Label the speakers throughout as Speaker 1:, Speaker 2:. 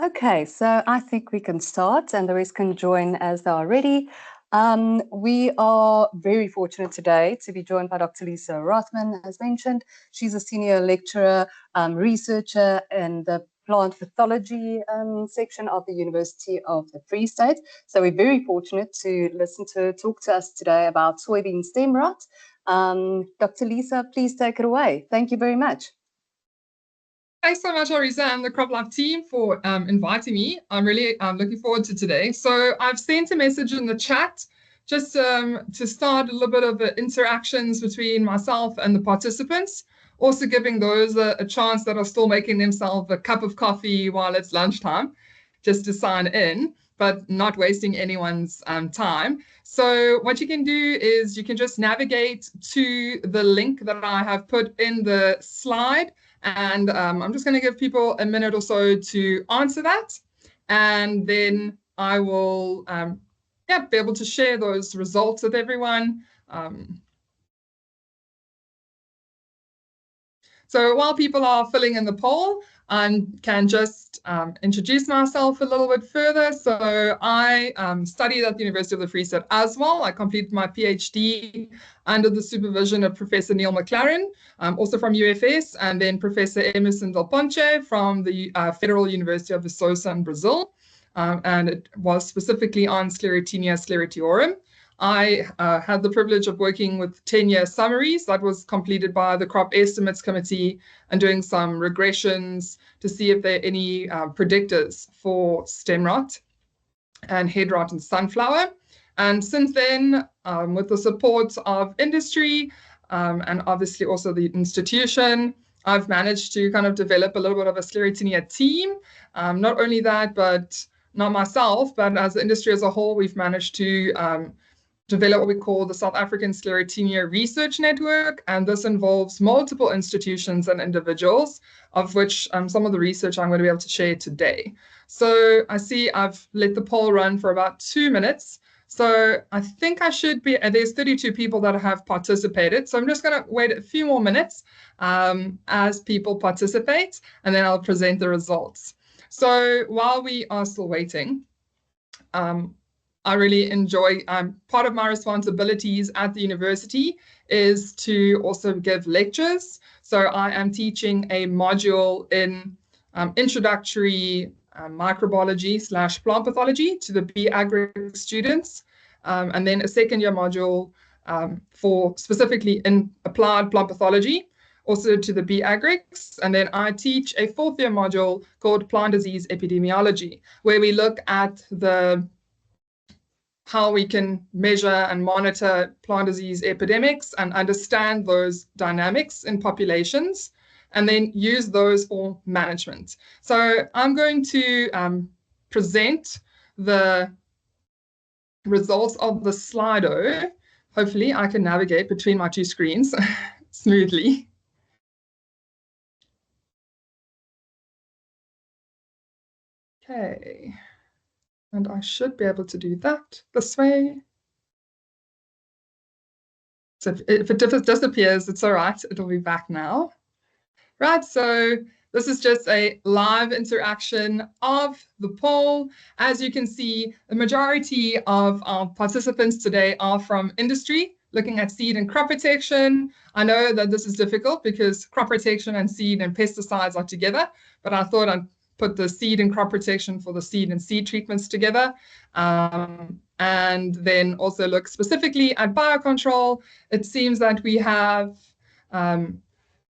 Speaker 1: Okay, so I think we can start and the rest can join as they are ready. We are very fortunate today to be joined by Dr. Lisa Rothman, as mentioned. She's a senior lecturer, researcher in the plant pathology section of the University of the Free State. So we're very fortunate to listen to her talk to us today about soybean stem rot. Dr. Lisa, please take it away. Thank you very much.
Speaker 2: Thanks so much, Arisa, and the CropLife team for inviting me. I'm really looking forward to today. So I've sent a message in the chat just to start a little bit of interactions between myself and the participants, also giving those a chance that are still making themselves a cup of coffee while it's lunchtime, just to sign in, but not wasting anyone's time. So what you can do is you can just navigate to the link that I have put in the slide. And I'm just going to give people a minute or so to answer that. And then I will be able to share those results with everyone. So while people are filling in the poll, I can just introduce myself a little bit further. So I studied at the University of the Free State as well. I completed my PhD under the supervision of Professor Neil McLaren, also from UFS, and then Professor Emerson Del Ponce from the Federal University of Viçosa in Brazil. And it was specifically on Sclerotinia sclerotiorum. I had the privilege of working with 10-year summaries that was completed by the Crop Estimates Committee and doing some regressions to see if there are any predictors for stem rot and head rot in sunflower. And since then, with the support of industry and obviously also the institution, I've managed to kind of develop a little bit of a Sclerotinia team. Not only that, but not myself, but as the industry as a whole, we've managed to develop what we call the South African Sclerotinia Research Network, and this involves multiple institutions and individuals, of which some of the research I'm going to be able to share today. So I see I've let the poll run for about 2 minutes. So I think I should be, there's 32 people that have participated. So I'm just going to wait a few more minutes as people participate, and then I'll present the results. So while we are still waiting, I really enjoy, part of my responsibilities at the university is to also give lectures. So I am teaching a module in introductory microbiology / plant pathology to the B.Agric students, and then a second-year module for specifically in applied plant pathology, also to the B.Agrics. And then I teach a fourth-year module called plant disease epidemiology, where we look at how we can measure and monitor plant disease epidemics and understand those dynamics in populations, and then use those for management. So I'm going to present the results of the Slido. Hopefully I can navigate between my two screens smoothly. Okay. And I should be able to do that this way. So if it disappears, it's all right. It'll be back now. Right, so this is just a live interaction of the poll. As you can see, the majority of our participants today are from industry, looking at seed and crop protection. I know that this is difficult because crop protection and seed and pesticides are together, but I thought I'd put the seed and crop protection for the seed and seed treatments together. And then also look specifically at biocontrol. It seems that we have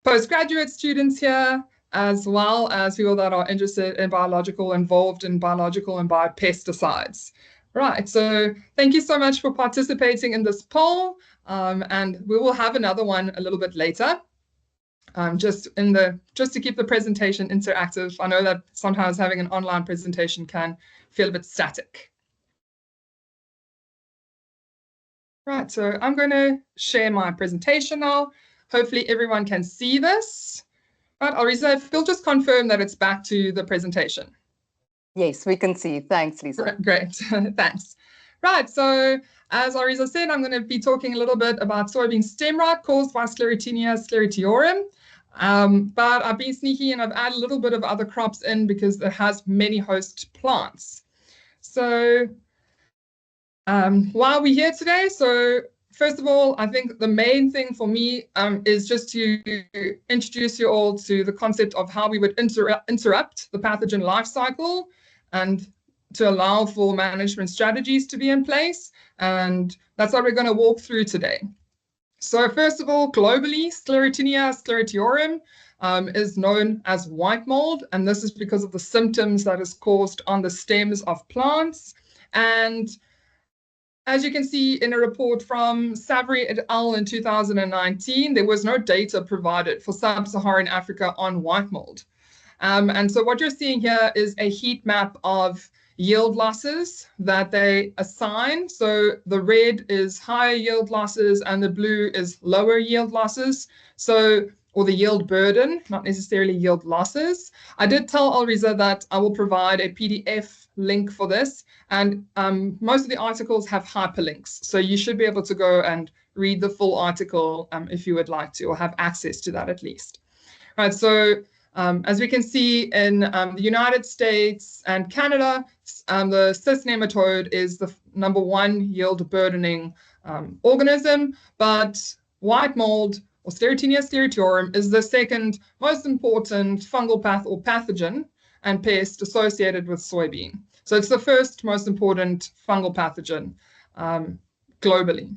Speaker 2: postgraduate students here, as well as people that are interested in involved in biological and biopesticides. Right, so thank you so much for participating in this poll, and we will have another one a little bit later. Just to keep the presentation interactive. I know that sometimes having an online presentation can feel a bit static. Right, so I'm going to share my presentation now. Hopefully everyone can see this. Right, Arisa, if you'll just confirm that it's back to the presentation.
Speaker 1: Yes, we can see. Thanks, Lisa.
Speaker 2: Great, thanks. Right, so as Arisa said, I'm going to be talking a little bit about soybean stem rot caused by Sclerotinia sclerotiorum. But I've been sneaky and I've added a little bit of other crops in because it has many host plants. So why are we here today? So first of all, I think the main thing for me is just to introduce you all to the concept of how we would interrupt the pathogen life cycle and to allow for management strategies to be in place. And that's what we're going to walk through today. So first of all, globally, Sclerotinia, sclerotiorum is known as white mold, and this is because of the symptoms that is caused on the stems of plants. And as you can see in a report from Savary et al. In 2019, there was no data provided for sub-Saharan Africa on white mold. And so what you're seeing here is a heat map of yield losses that they assign. So the red is higher yield losses and the blue is lower yield losses. So, or the yield burden, not necessarily yield losses. I did tell Alriza that I will provide a PDF link for this. And most of the articles have hyperlinks. So you should be able to go and read the full article if you would like to, or have access to that at least. All right, so as we can see in the United States and Canada, the cyst nematode is the #1 yield burdening organism, but white mold or Sclerotinia sclerotiorum is the second most important fungal pathogen and pest associated with soybean. So it's the first most important fungal pathogen globally.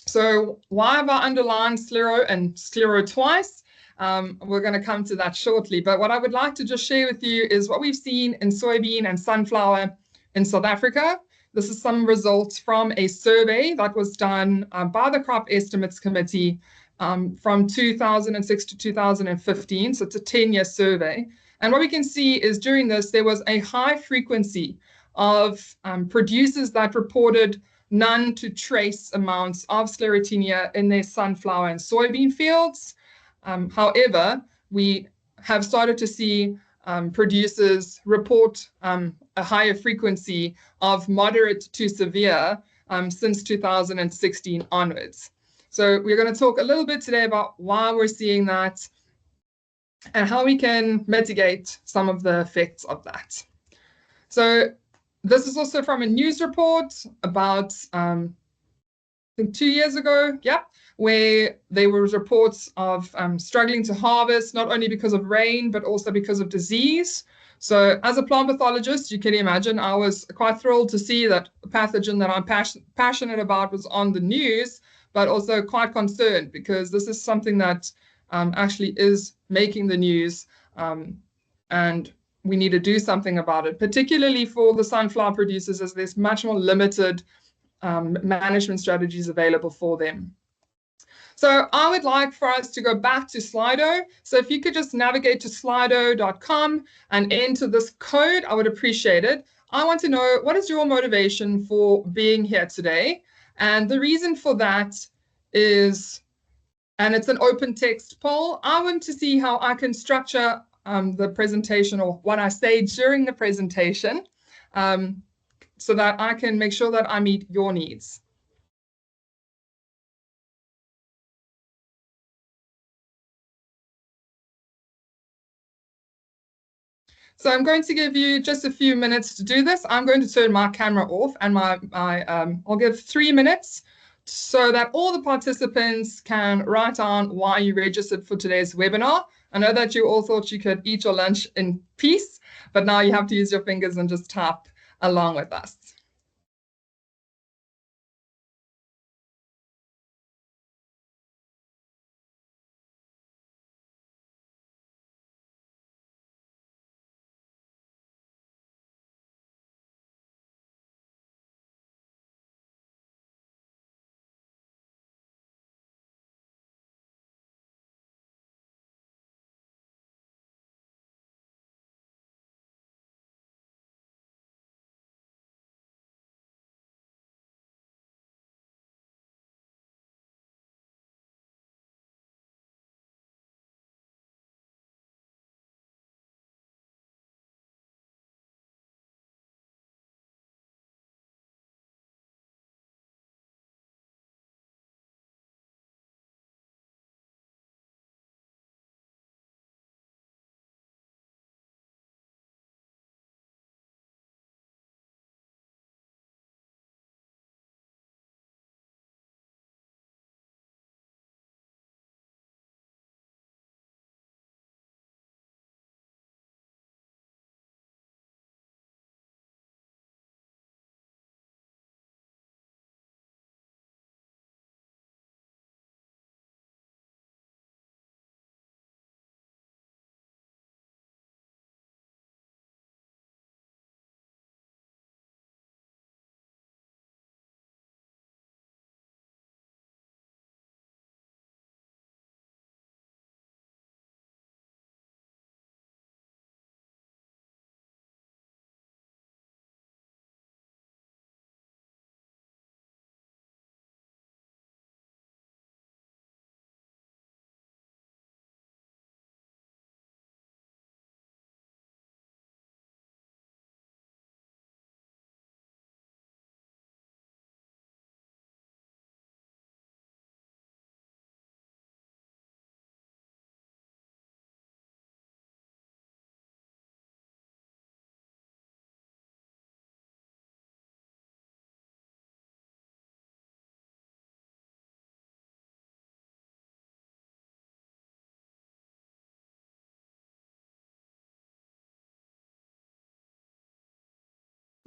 Speaker 2: So why have I underlined sclero and sclero twice? We're going to come to that shortly. But what I would like to just share with you is what we've seen in soybean and sunflower in South Africa. This is some results from a survey that was done by the Crop Estimates Committee from 2006 to 2015. So it's a 10-year survey. And what we can see is during this, there was a high frequency of producers that reported none to trace amounts of Sclerotinia in their sunflower and soybean fields. However, we have started to see producers report a higher frequency of moderate to severe since 2016 onwards. So we're going to talk a little bit today about why we're seeing that and how we can mitigate some of the effects of that. So this is also from a news report about, I think 2 years ago, where there were reports of struggling to harvest, not only because of rain, but also because of disease. So as a plant pathologist, you can imagine I was quite thrilled to see that a pathogen that I'm passionate about was on the news, but also quite concerned because this is something that actually is making the news, and we need to do something about it, particularly for the sunflower producers, as there's much more limited management strategies available for them. So I would like for us to go back to Slido. So if you could just navigate to slido.com and enter this code, I would appreciate it. I want to know, what is your motivation for being here today? And the reason for that is, and it's an open text poll, I want to see how I can structure the presentation, or what I say during the presentation, so that I can make sure that I meet your needs. So I'm going to give you just a few minutes to do this. I'm going to turn my camera off, and I'll give 3 minutes so that all the participants can write down why you registered for today's webinar. I know that you all thought you could eat your lunch in peace, but now you have to use your fingers and just type along with us.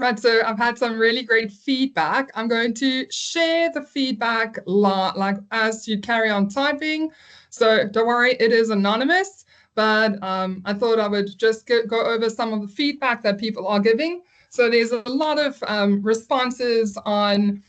Speaker 2: Right, so I've had some really great feedback. I'm going to share the feedback like as you carry on typing. So don't worry, it is anonymous, but I thought I would just go over some of the feedback that people are giving. So there's a lot of responses on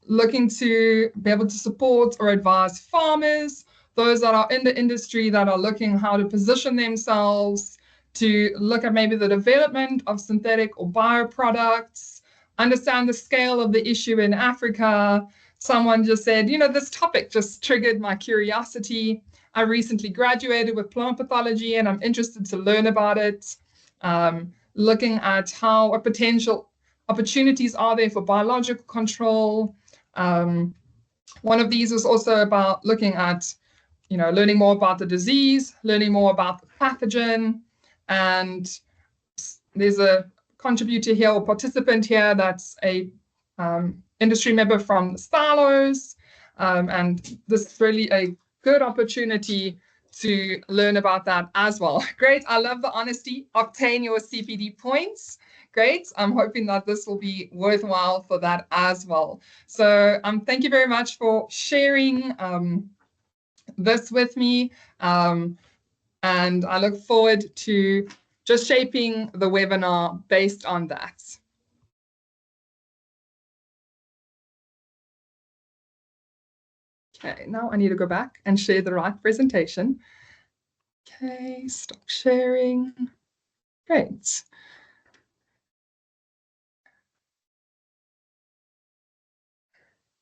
Speaker 2: looking to be able to support or advise farmers, those that are in the industry that are looking how to position themselves, to look at maybe the development of synthetic or bioproducts, understand the scale of the issue in Africa. Someone just said, you know, this topic just triggered my curiosity. I recently graduated with plant pathology and I'm interested to learn about it. Looking at what potential opportunities are there for biological control. One of these was also about looking at, you know, learning more about the disease, learning more about the pathogen. And there's a contributor here or participant here that's a industry member from the silos. And this is really a good opportunity to learn about that as well. Great. I love the honesty. Obtain your CPD points. Great. I'm hoping that this will be worthwhile for that as well. So thank you very much for sharing this with me. And I look forward to just shaping the webinar based on that. Okay, now I need to go back and share the right presentation. Okay, stop sharing. Great.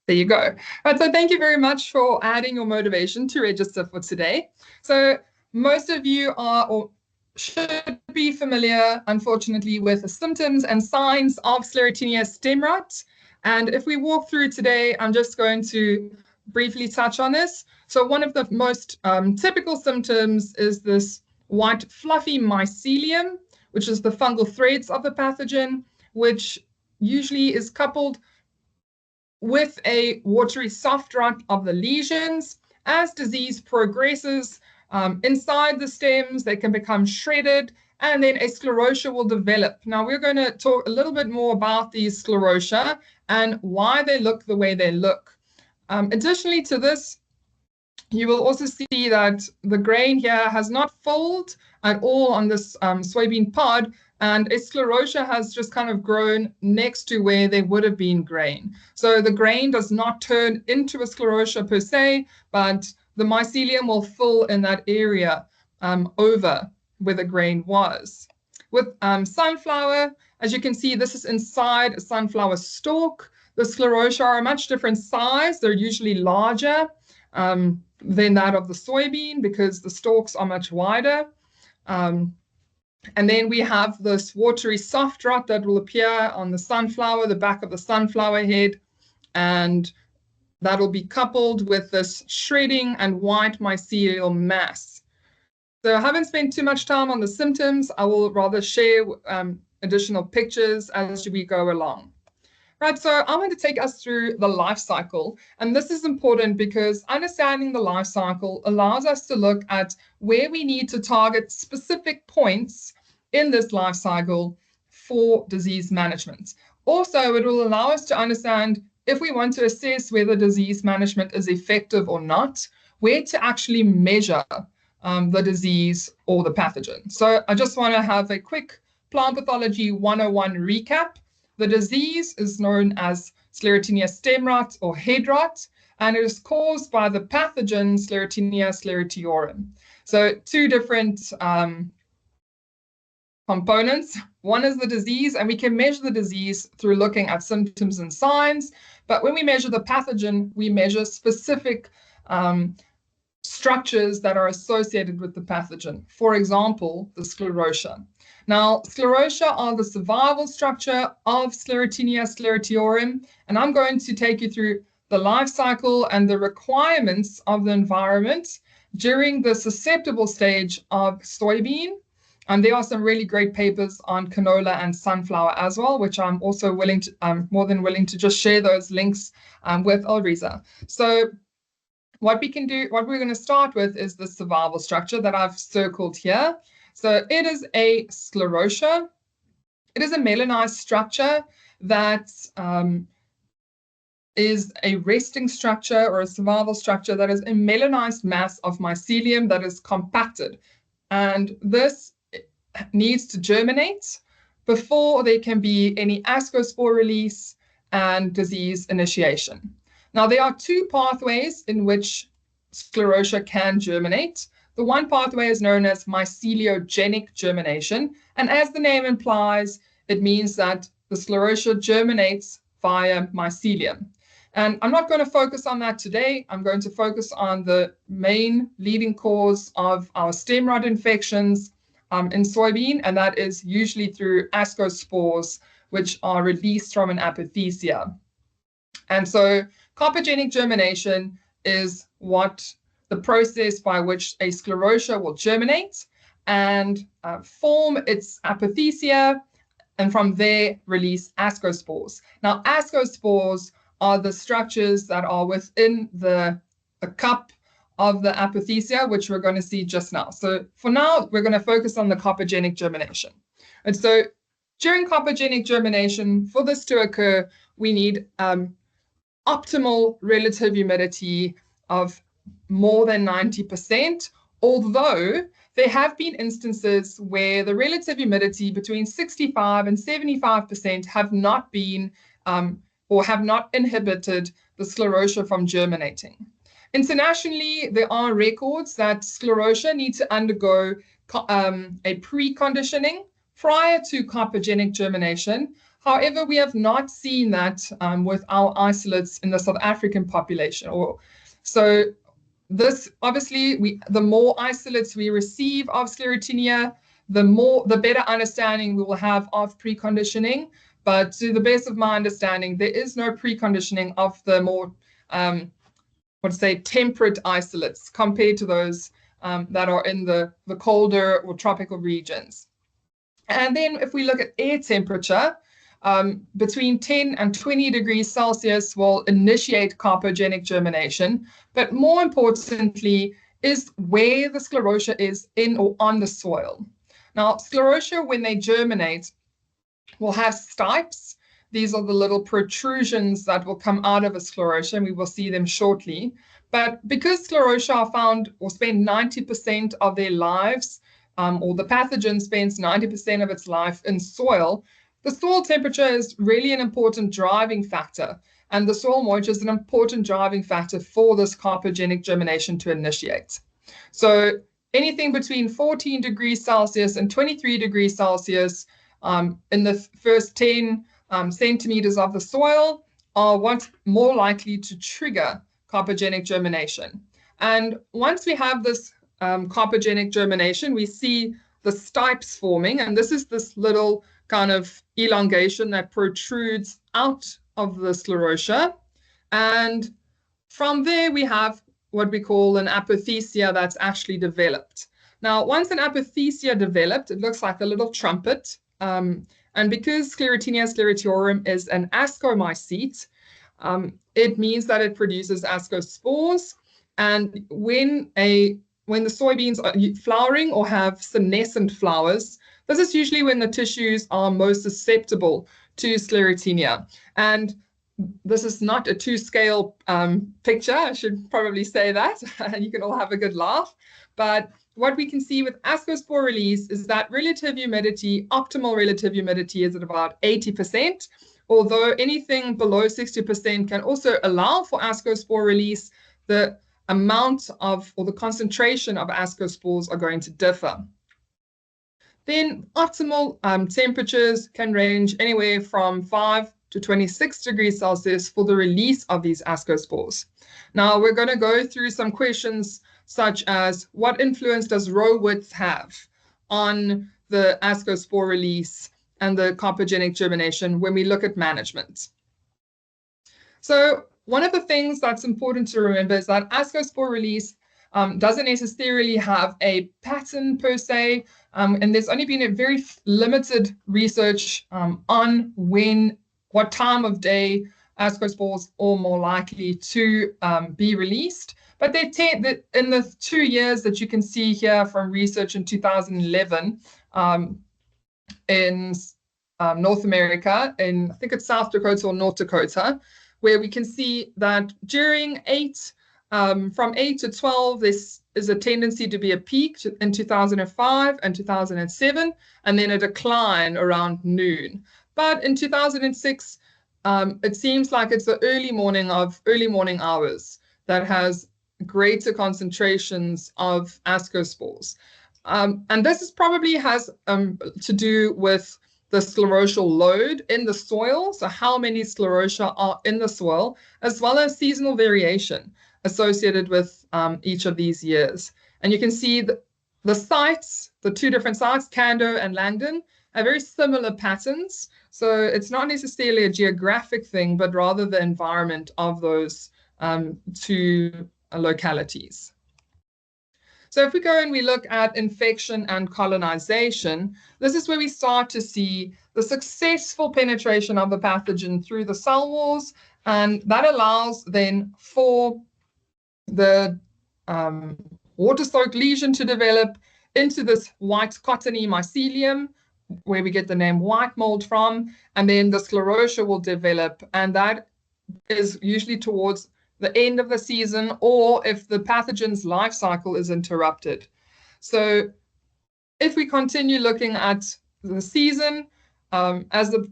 Speaker 2: There you go. Right, so thank you very much for adding your motivation to register for today. So most of you are or should be familiar, unfortunately, with the symptoms and signs of Sclerotinia stem rot. And if we walk through today, I'm just going to briefly touch on this. So one of the most typical symptoms is this white fluffy mycelium, which is the fungal threads of the pathogen, which usually is coupled with a watery soft rot of the lesions. As disease progresses inside the stems, they can become shredded, and then a sclerotia will develop. Now, we're going to talk a little bit more about these sclerotia and why they look the way they look. Additionally to this, you will also see that the grain here has not folded at all on this soybean pod, and a sclerotia has just kind of grown next to where there would have been grain. So the grain does not turn into a sclerotia per se, but the mycelium will fill in that area over where the grain was. With sunflower, as you can see, this is inside a sunflower stalk. The sclerotia are a much different size. They're usually larger than that of the soybean because the stalks are much wider. And then we have this watery soft rot that will appear on the sunflower, the back of the sunflower head, and that will be coupled with this shredding and white mycelial mass. So I haven't spent too much time on the symptoms. I will rather share additional pictures as we go along. Right, so I'm going to take us through the life cycle, and this is important because understanding the life cycle allows us to look at where we need to target specific points in this life cycle for disease management. Also, it will allow us to understand if we want to assess whether disease management is effective or not, where to actually measure the disease or the pathogen. So I just want to have a quick Plant Pathology 101 recap. The disease is known as Sclerotinia stem rot or head rot, and it is caused by the pathogen Sclerotinia sclerotiorum. So two different components. One is the disease, and we can measure the disease through looking at symptoms and signs. But when we measure the pathogen, we measure specific structures that are associated with the pathogen. For example, the sclerotia. Now, sclerotia are the survival structure of Sclerotinia sclerotiorum, and I'm going to take you through the life cycle and the requirements of the environment during the susceptible stage of soybean. And there are some really great papers on canola and sunflower as well, which I'm also more than willing to just share those links with Elrisa. So what we're going to start with is the survival structure that I've circled here. So it is a sclerotia. It is a melanized structure that is a resting structure or a survival structure that is a melanized mass of mycelium that is compacted. And this needs to germinate before there can be any ascospore release and disease initiation. Now, there are two pathways in which sclerotia can germinate. The one pathway is known as myceliogenic germination. And as the name implies, it means that the sclerotia germinates via mycelium. And I'm not going to focus on that today. I'm going to focus on the main leading cause of our stem rod infections in soybean, and that is usually through ascospores, which are released from an apothecia. And so carpogenic germination is the process by which a sclerotia will germinate and form its apothecia, and from there release ascospores. Now, ascospores are the structures that are within the cup of the apothecia, which we're going to see just now. So for now, we're going to focus on the carpogenic germination. And so during carpogenic germination, for this to occur, we need optimal relative humidity of more than 90%, although there have been instances where the relative humidity between 65 and 75% have not been or have not inhibited the sclerotia from germinating. Internationally, there are records that sclerotia need to undergo a preconditioning prior to carpogenic germination. However, we have not seen that with our isolates in the South African population. So this, obviously, the more isolates we receive of Sclerotinia, the better understanding we will have of preconditioning. But to the best of my understanding, there is no preconditioning of the more, temperate isolates compared to those that are in the colder or tropical regions. And then if we look at air temperature, between 10 and 20 degrees Celsius will initiate carpogenic germination. But more importantly is where the sclerotia is in or on the soil. Now, sclerotia, when they germinate, will have stipes. These are the little protrusions that will come out of a sclerotia, and we will see them shortly. But because sclerotia are found or spend 90% of their lives, or the pathogen spends 90% of its life in soil, the soil temperature is really an important driving factor, and the soil moisture is an important driving factor for this carpogenic germination to initiate. So anything between 14 degrees Celsius and 23 degrees Celsius in the first 10 centimeters of the soil are what's more likely to trigger carpogenic germination. And once we have this carpogenic germination, we see the stipes forming, and this is this little kind of elongation that protrudes out of the sclerotia. And from there, we have what we call an apothecia that's actually developed. Now, once an apothecia developed, it looks like a little trumpet. And because Sclerotinia sclerotiorum is an ascomycete, it means that it produces ascospores. And when the soybeans are flowering or have senescent flowers, this is usually when the tissues are most susceptible to Sclerotinia. And this is not a two-scale picture. I should probably say that. You can all have a good laugh. But what we can see with ascospore release is that relative humidity, optimal relative humidity, is at about 80%. Although anything below 60% can also allow for ascospore release, the amount of, or the concentration of ascospores are going to differ. Then optimal temperatures can range anywhere from 5 to 26 degrees Celsius for the release of these ascospores. Now we're going to go through some questions such as, what influence does row width have on the ascospore release and the carpogenic germination when we look at management? So one of the things that's important to remember is that ascospore release doesn't necessarily have a pattern per se, and there's only been a very limited research on what time of day ascospores are more likely to be released. But in the 2 years that you can see here from research in 2011 in North America, in I think it's South Dakota or North Dakota, where we can see that during from 8 to 12, this is a tendency to be a peak in 2005 and 2007, and then a decline around noon. But in 2006, it seems like it's the early morning hours that has greater concentrations of ascospores. And this probably has to do with the sclerotial load in the soil, so how many sclerotia are in the soil, as well as seasonal variation associated with each of these years. And you can see the sites, the two different sites, Cando and Langdon, have very similar patterns. So it's not necessarily a geographic thing, but rather the environment of those two localities. So if we go and we look at infection and colonization, this is where we start to see the successful penetration of the pathogen through the cell walls, and that allows then for the water-soaked lesion to develop into this white cottony mycelium, where we get the name white mold from, and then the sclerotia will develop, and that is usually towards the end of the season, or if the pathogen's life cycle is interrupted. So if we continue looking at the season, as the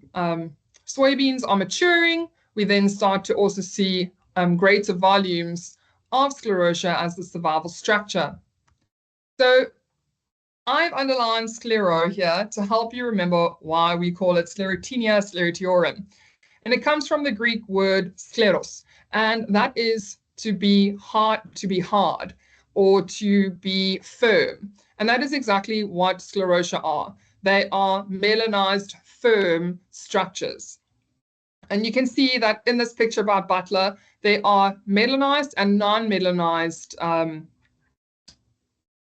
Speaker 2: soybeans are maturing, we then start to also see greater volumes of sclerotia as the survival structure. So I've underlined sclero here to help you remember why we call it Sclerotinia, sclerotiorum. And it comes from the Greek word skleros, and that is to be hard, or to be firm. And that is exactly what sclerotia are. They are melanized, firm structures. And you can see that in this picture by Butler, they are melanized and non-melanized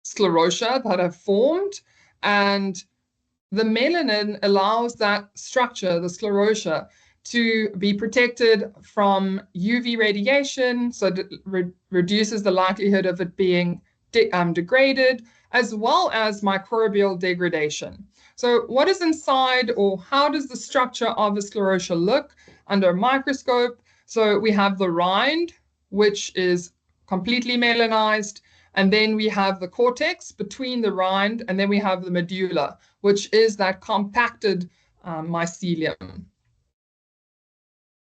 Speaker 2: sclerotia that have formed. And the melanin allows that structure, the sclerotia, to be protected from UV radiation, so it reduces the likelihood of it being degraded, as well as microbial degradation. So what is inside, or how does the structure of a sclerotia look under a microscope? So we have the rind, which is completely melanized, and then we have the cortex between the rind, and then we have the medulla, which is that compacted mycelium.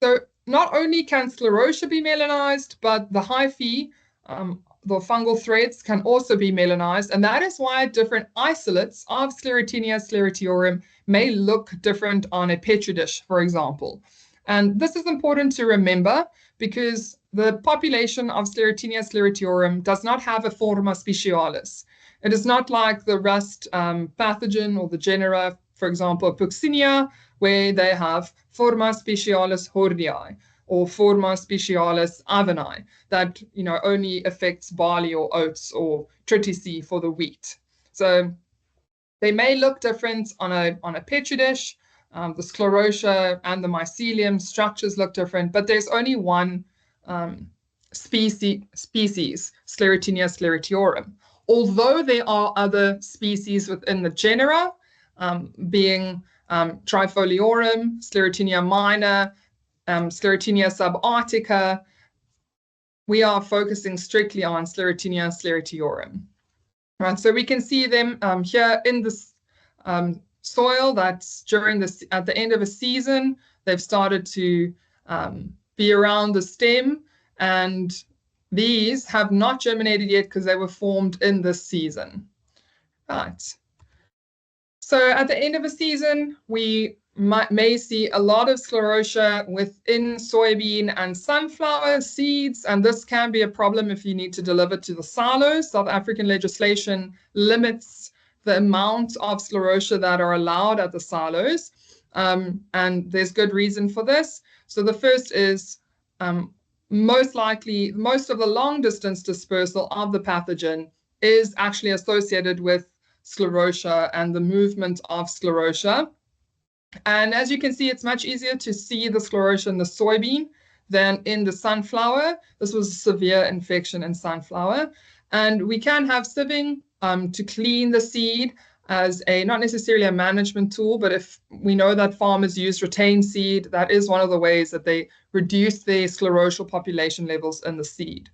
Speaker 2: So not only can sclerotia be melanized, but the hyphae, the fungal threads, can also be melanized. And that is why different isolates of Sclerotinia, sclerotiorum may look different on a petri dish, for example. And this is important to remember because the population of Sclerotinia, sclerotiorum does not have a forma specialis. It is not like the rust pathogen or the genera, for example, Puccinia, where they have forma specialis hornii or forma specialis aveni that only affects barley or oats, or tritici for the wheat. So they may look different on a petri dish. The sclerotia and the mycelium structures look different, but there's only one species, Sclerotinia, sclerotiorum. Although there are other species within the genera, being Trifoliorum, Sclerotinia minor, Sclerotinia subarctica, we are focusing strictly on Sclerotinia, sclerotiorum. Right, so we can see them here in this soil. That's at the end of a season, they've started to be around the stem, and these have not germinated yet because they were formed in this season. Right. So at the end of a season, we may see a lot of sclerotia within soybean and sunflower seeds, and this can be a problem if you need to deliver to the silos. South African legislation limits the amount of sclerotia that are allowed at the silos, and there's good reason for this. So the first is most likely, most of the long distance dispersal of the pathogen is actually associated with sclerotia and the movement of sclerotia. And as you can see, it's much easier to see the sclerotia in the soybean than in the sunflower. This was a severe infection in sunflower. And we can have sieving to clean the seed, as a not necessarily a management tool, but if we know that farmers use retained seed, that is one of the ways that they reduce their sclerotial population levels in the seed.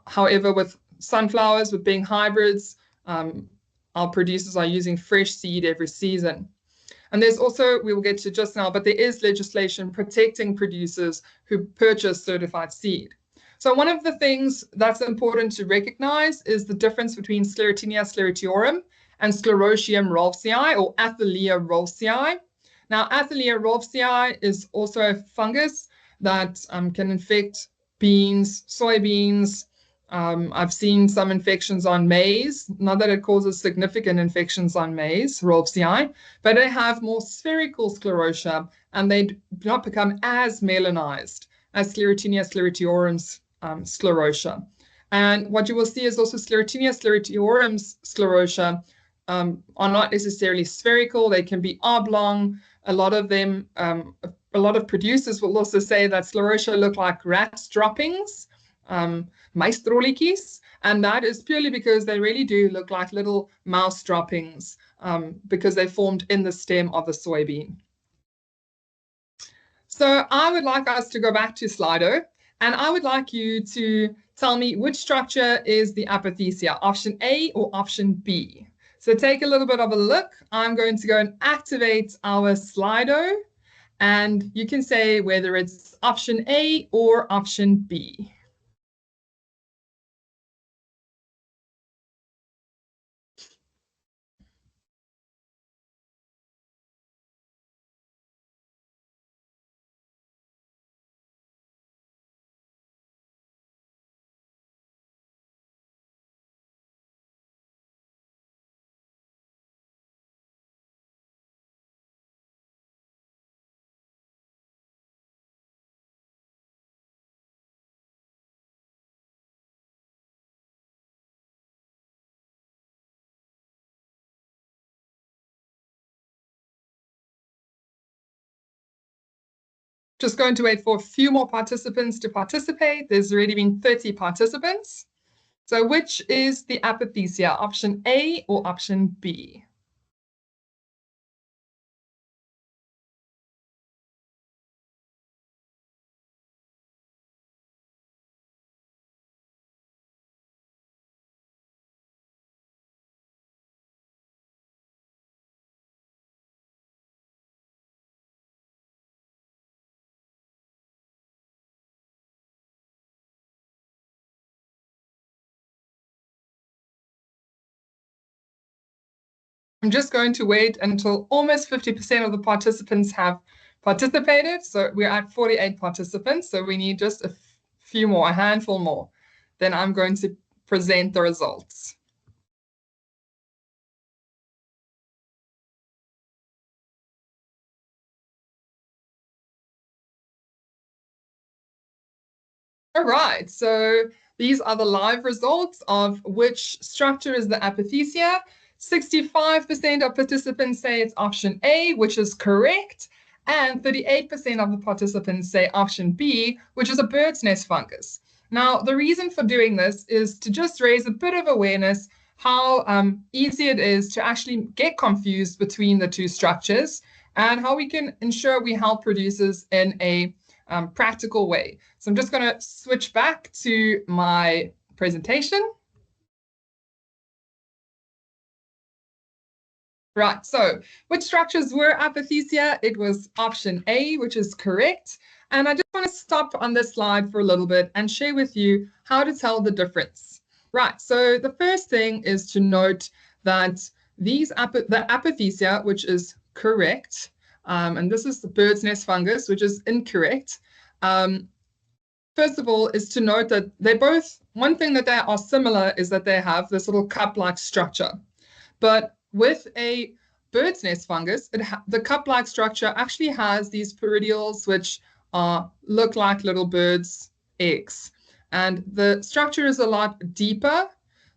Speaker 2: However, with sunflowers, with being hybrids, our producers are using fresh seed every season. And there's also, we will get to just now, but there is legislation protecting producers who purchase certified seed. So one of the things that's important to recognize is the difference between Sclerotinia sclerotiorum and Sclerotium rolfsii or Athalia rolfsii. Now, Athalia rolfsii is also a fungus that can infect beans, soybeans. I've seen some infections on maize, not that it causes significant infections on maize, rolfsii, but they have more spherical sclerotia and they do not become as melanized as Sclerotinia sclerotiorum's sclerotia. And what you will see is also Sclerotinia sclerotiorum's sclerotia are not necessarily spherical. They can be oblong. A lot of them, a lot of producers will also say that sclerotia look like rat droppings, muisdrolletjies, and that is purely because they really do look like little mouse droppings because they formed in the stem of the soybean. So I would like us to go back to Slido, and I would like you to tell me which structure is the apothecia, option A or option B. So take a little bit of a look. I'm going to go and activate our Slido, and you can say whether it's option A or option B. Just going to wait for a few more participants to participate. There's already been 30 participants. So which is the apothecia, option A or option B? I'm just going to wait until almost 50% of the participants have participated. So we're at 48 participants. So we need just a few more, a handful more. Then I'm going to present the results. All right, so these are the live results of which structure is the apothecia. 65% of participants say it's option A, which is correct, and 38% of the participants say option B, which is a bird's nest fungus. Now, the reason for doing this is to just raise a bit of awareness how easy it is to actually get confused between the two structures and how we can ensure we help producers in a practical way. So I'm just going to switch back to my presentation. Right, so which structures were apothecia? It was option A, which is correct. And I just want to stop on this slide for a little bit and share with you how to tell the difference. Right, so the first thing is to note that the apothecia, which is correct, and this is the bird's nest fungus, which is incorrect. First of all, is to note that they both, one thing that they are similar is that they have this little cup-like structure. But with a bird's nest fungus, the cup-like structure actually has these peridials which look like little birds' eggs. And the structure is a lot deeper.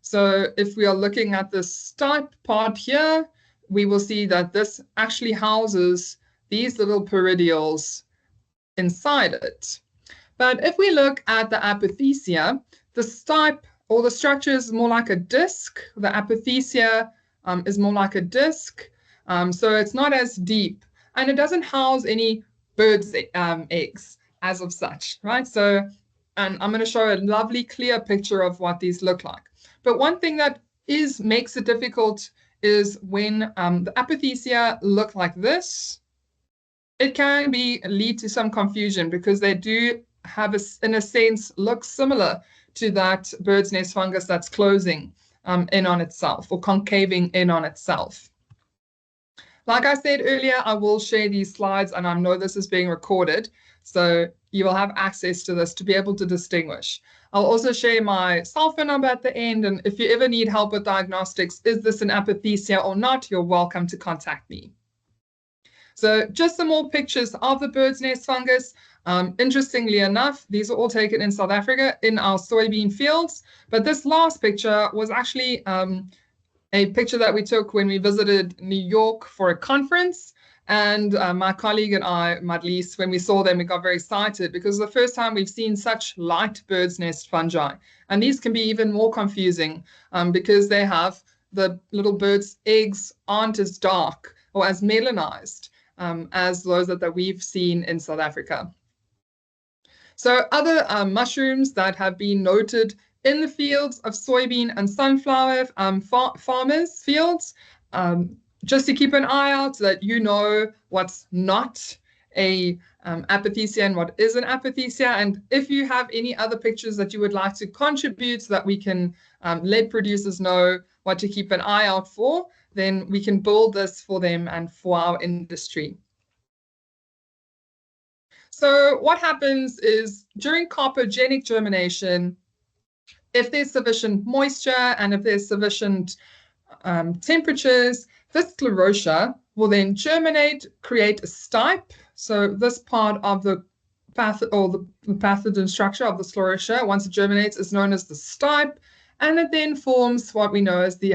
Speaker 2: So if we are looking at the stipe part here, we will see that this actually houses these little peridials inside it. But if we look at the apothecia, the stipe or the structure is more like a disc. The apothecia is more like a disc. So it's not as deep, and it doesn't house any birds' eggs as of such, right? So, and I'm going to show a lovely clear picture of what these look like. But one thing that makes it difficult is when the apothecia look like this. It can lead to some confusion because they do have, in a sense, look similar to that bird's nest fungus that's closing in on itself or concaving in on itself. Like I said earlier, I will share these slides, and I know this is being recorded, so you will have access to this to be able to distinguish. I'll also share my cell phone number at the end, and if you ever need help with diagnostics, is this an apothecia or not, you're welcome to contact me. So just some more pictures of the bird's nest fungus. Interestingly enough, these are all taken in South Africa in our soybean fields, but this last picture was actually a picture that we took when we visited New York for a conference. And my colleague and I, Madlies, when we saw them, we got very excited because it's the first time we've seen such light bird's nest fungi. And these can be even more confusing because they have the little bird's eggs aren't as dark or as melanized as those that we've seen in South Africa. So other mushrooms that have been noted in the fields of soybean and sunflower farmers' fields, just to keep an eye out so that you know what's not a apothecia and what is an apothecia. And if you have any other pictures that you would like to contribute so that we can let producers know what to keep an eye out for, then we can build this for them and for our industry. So what happens is during carpogenic germination, if there's sufficient moisture and if there's sufficient temperatures, this sclerotia will then germinate, create a stipe. So this part of the pathogen structure of the sclerotia, once it germinates, is known as the stipe, and it then forms what we know as the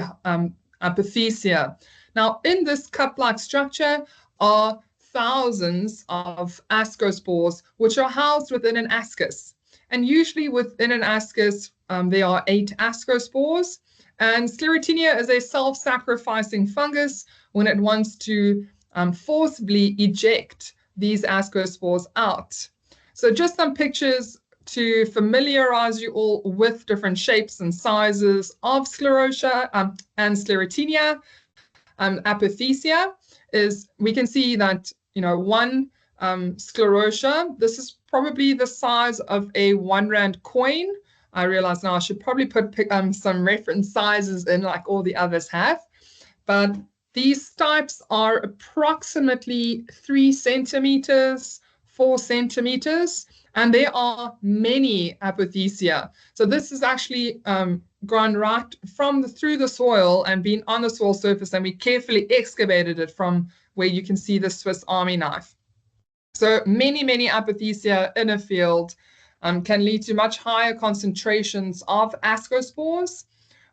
Speaker 2: apothecia. Now, in this cup-like structure are thousands of ascospores, which are housed within an ascus. And usually within an ascus, there are 8 ascospores. And Sclerotinia is a self-sacrificing fungus when it wants to forcibly eject these ascospores out. So just some pictures to familiarize you all with different shapes and sizes of sclerotia and Sclerotinia. Apothecia is, we can see that, one sclerotia, this is probably the size of a 1 Rand coin. I realize now I should probably put some reference sizes in like all the others have. But these stipes are approximately 3 centimeters, 4 centimeters, and there are many apothecia. So this is actually grown right through the soil and been on the soil surface, and we carefully excavated it from where you can see the Swiss Army knife. So many, many apothecia in a field can lead to much higher concentrations of ascospores.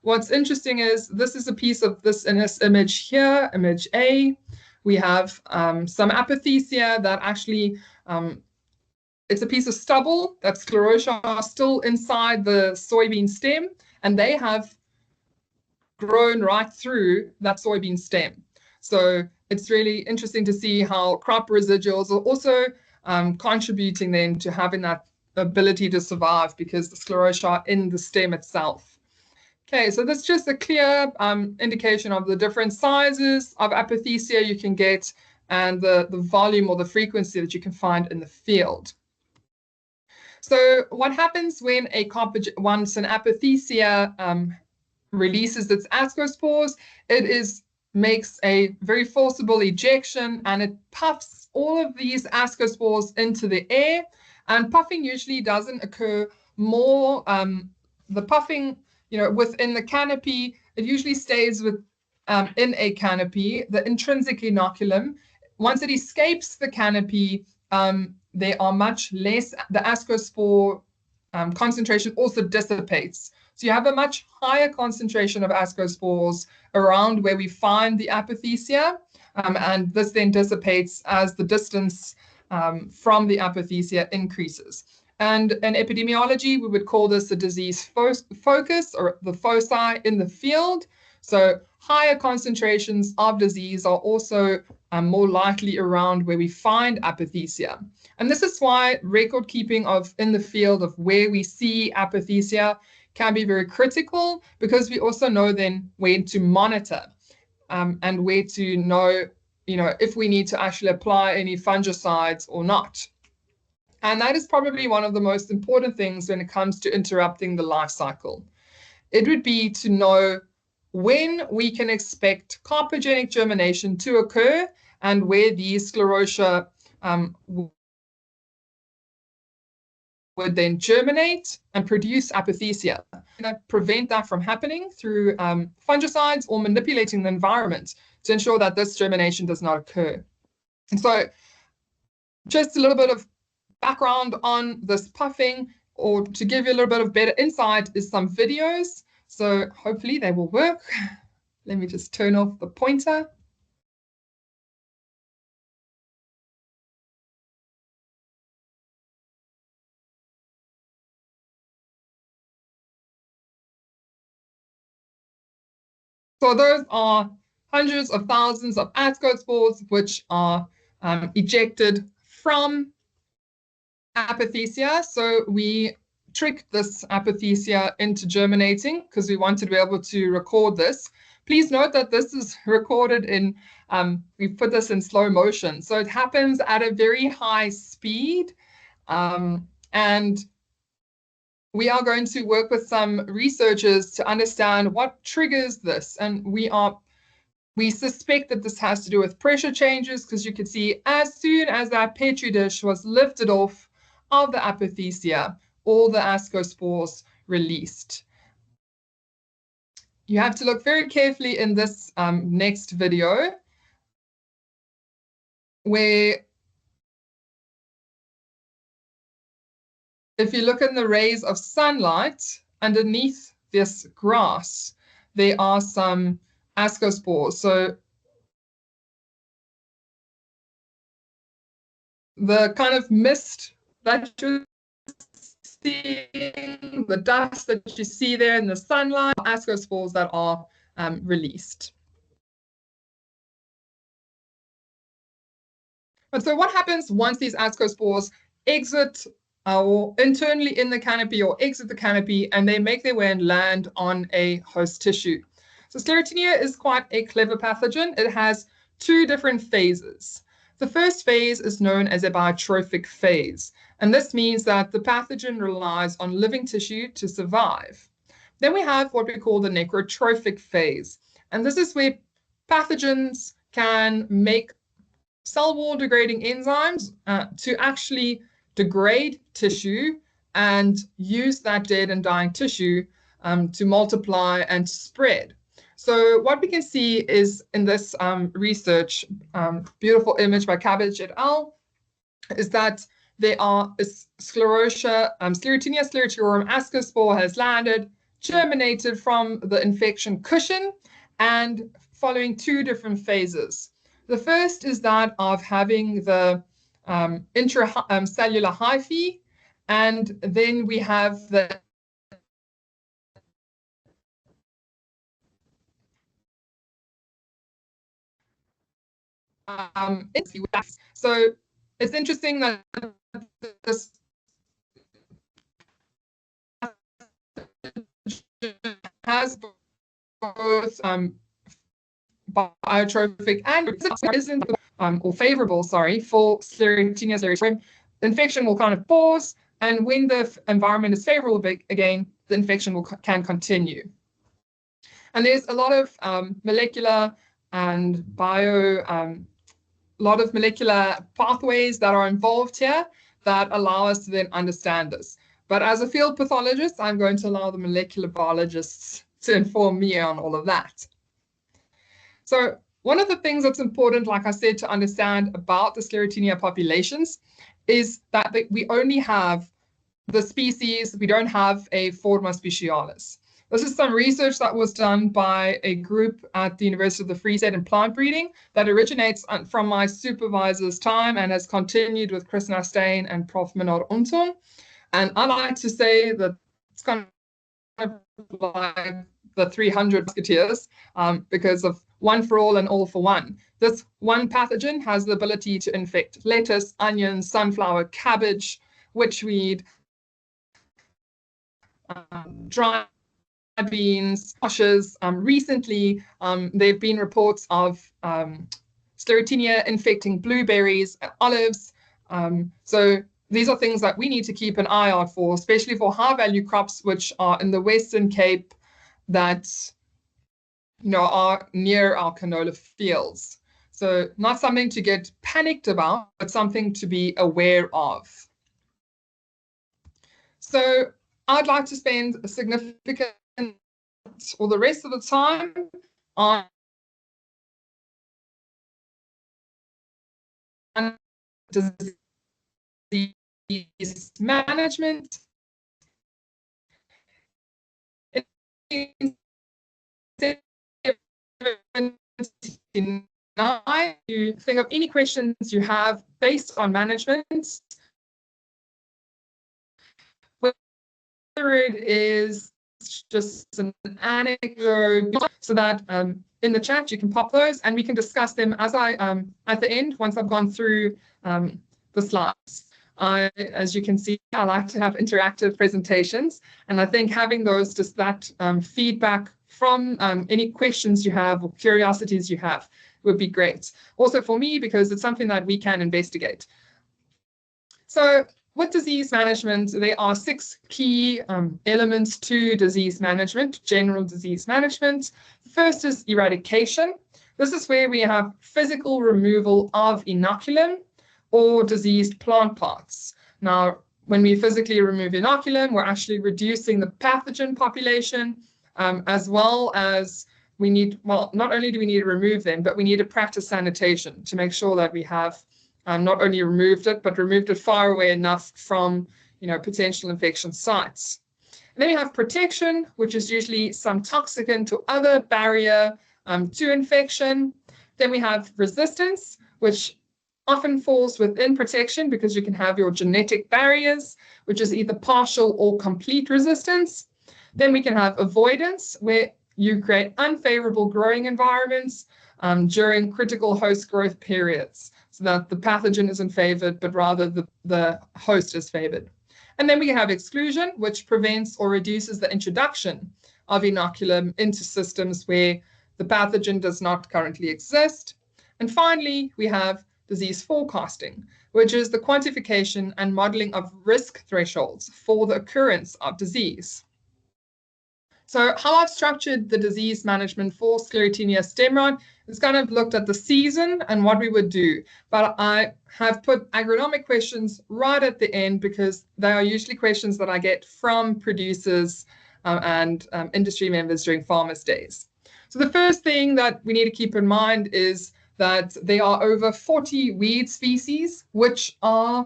Speaker 2: What's interesting is this is a piece of this in this image here, image A. We have some apothecia that actually, it's a piece of stubble that sclerotia are still inside the soybean stem, and they have grown right through that soybean stem. So it's really interesting to see how crop residuals are also contributing then to having that ability to survive because the sclerotia are in the stem itself. Okay, so that's just a clear indication of the different sizes of apothecia you can get and the volume or the frequency that you can find in the field. So what happens when once an apothecia releases its ascospores, it makes a very forcible ejection, and it puffs all of these ascospores into the air. And puffing usually doesn't occur more, the puffing, within the canopy, it usually stays in a canopy, the intrinsic inoculum. Once it escapes the canopy, there are much less, the ascospore concentration also dissipates. So you have a much higher concentration of ascospores around where we find the apothecia, and this then dissipates as the distance from the apothecia increases. And in epidemiology, we would call this the disease focus or the foci in the field. So higher concentrations of disease are also more likely around where we find apothecia. And this is why record keeping in the field of where we see apothecia can be very critical, because we also know then when to monitor and where to know, if we need to actually apply any fungicides or not. And that is probably one of the most important things when it comes to interrupting the life cycle. It would be to know when we can expect carpogenic germination to occur and where these sclerotia would then germinate and produce apothecia. And prevent that from happening through fungicides or manipulating the environment to ensure that this germination does not occur. And so just a little bit of background on this puffing, or to give you a little bit of better insight, is some videos. So hopefully they will work. Let me just turn off the pointer. So those are hundreds of thousands of ascospores which are ejected from apothecia. So we tricked this apothecia into germinating because we wanted to be able to record this. Please note that this is recorded in, we put this in slow motion. So it happens at a very high speed. And we are going to work with some researchers to understand what triggers this. And we suspect that this has to do with pressure changes, because you can see as soon as that petri dish was lifted off of the apothecia, all the ascospores released. You have to look very carefully in this next video, where if you look in the rays of sunlight underneath this grass, there are some ascospores. So the kind of mist that you're seeing, the dust that you see there in the sunlight, ascospores that are released. And so what happens once these ascospores exit or internally in the canopy or exit the canopy, and they make their way and land on a host tissue? So Sclerotinia is quite a clever pathogen. It has two different phases. The first phase is known as a biotrophic phase, and this means that the pathogen relies on living tissue to survive. Then we have what we call the necrotrophic phase, and this is where pathogens can make cell wall degrading enzymes to actually degrade tissue and use that dead and dying tissue to multiply and spread. So what we can see is in this research, beautiful image by Cabbage et al., is that there are Sclerotinia sclerotiorum ascospore has landed, germinated from the infection cushion, and following two different phases. The first is that of having the intracellular hyphae, and then we have the so it's interesting that this has both biotrophic and isn't or favorable, for Sclerotinia sclerotiorum. The infection will kind of pause, and when the environment is favorable again, the infection can continue. And there's a lot of molecular and lot of molecular pathways that are involved here that allow us to then understand this. But as a field pathologist, I'm going to allow the molecular biologists to inform me on all of that. So one of the things that's important, like I said, to understand about the Sclerotinia populations is that we only have the species, we don't have a forma specialis. This is some research that was done by a group at the University of the Free State in plant breeding that originates from my supervisor's time and has continued with Chris Nastain and Prof. Minard Untung. And I like to say that it's kind of like the 300 musketeers because of one for all and all for one. This one pathogen has the ability to infect lettuce, onions, sunflower, cabbage, witchweed, dry beans, squashes. Recently, there have been reports of Sclerotinia infecting blueberries, olives. So these are things that we need to keep an eye out for, especially for high-value crops, which are in the Western Cape that are near our canola fields. So not something to get panicked about, but something to be aware of. So I'd like to spend a significant or the rest of the time on disease management. You think of any questions you have based on management, whether it is just an anecdote, so that in the chat you can pop those and we can discuss them as I at the end, once I've gone through the slides. As you can see, I like to have interactive presentations, and I think having those, just that feedback from any questions you have or curiosities you have would be great. Also for me, because it's something that we can investigate. So with disease management, there are 6 key elements to disease management, general disease management. First is eradication. This is where we have physical removal of inoculum or diseased plant parts. Now, when we physically remove inoculum, we're actually reducing the pathogen population, as well as we need, well, not only do we need to remove them, but we need to practice sanitation to make sure that we have not only removed it, but removed it far away enough from, potential infection sites. And then we have protection, which is usually some toxicant or other barrier to infection. Then we have resistance, which often falls within protection because you can have your genetic barriers, which is either partial or complete resistance. Then we can have avoidance, where you create unfavorable growing environments during critical host growth periods, so that the pathogen isn't favored, but rather the host is favored. And then we have exclusion, which prevents or reduces the introduction of inoculum into systems where the pathogen does not currently exist. And finally, we have disease forecasting, which is the quantification and modeling of risk thresholds for the occurrence of disease. So how I've structured the disease management for Sclerotinia stem rot is kind of looked at the season and what we would do. But I have put agronomic questions right at the end because they are usually questions that I get from producers and industry members during farmers' days. So the first thing that we need to keep in mind is that there are over 40 weed species which are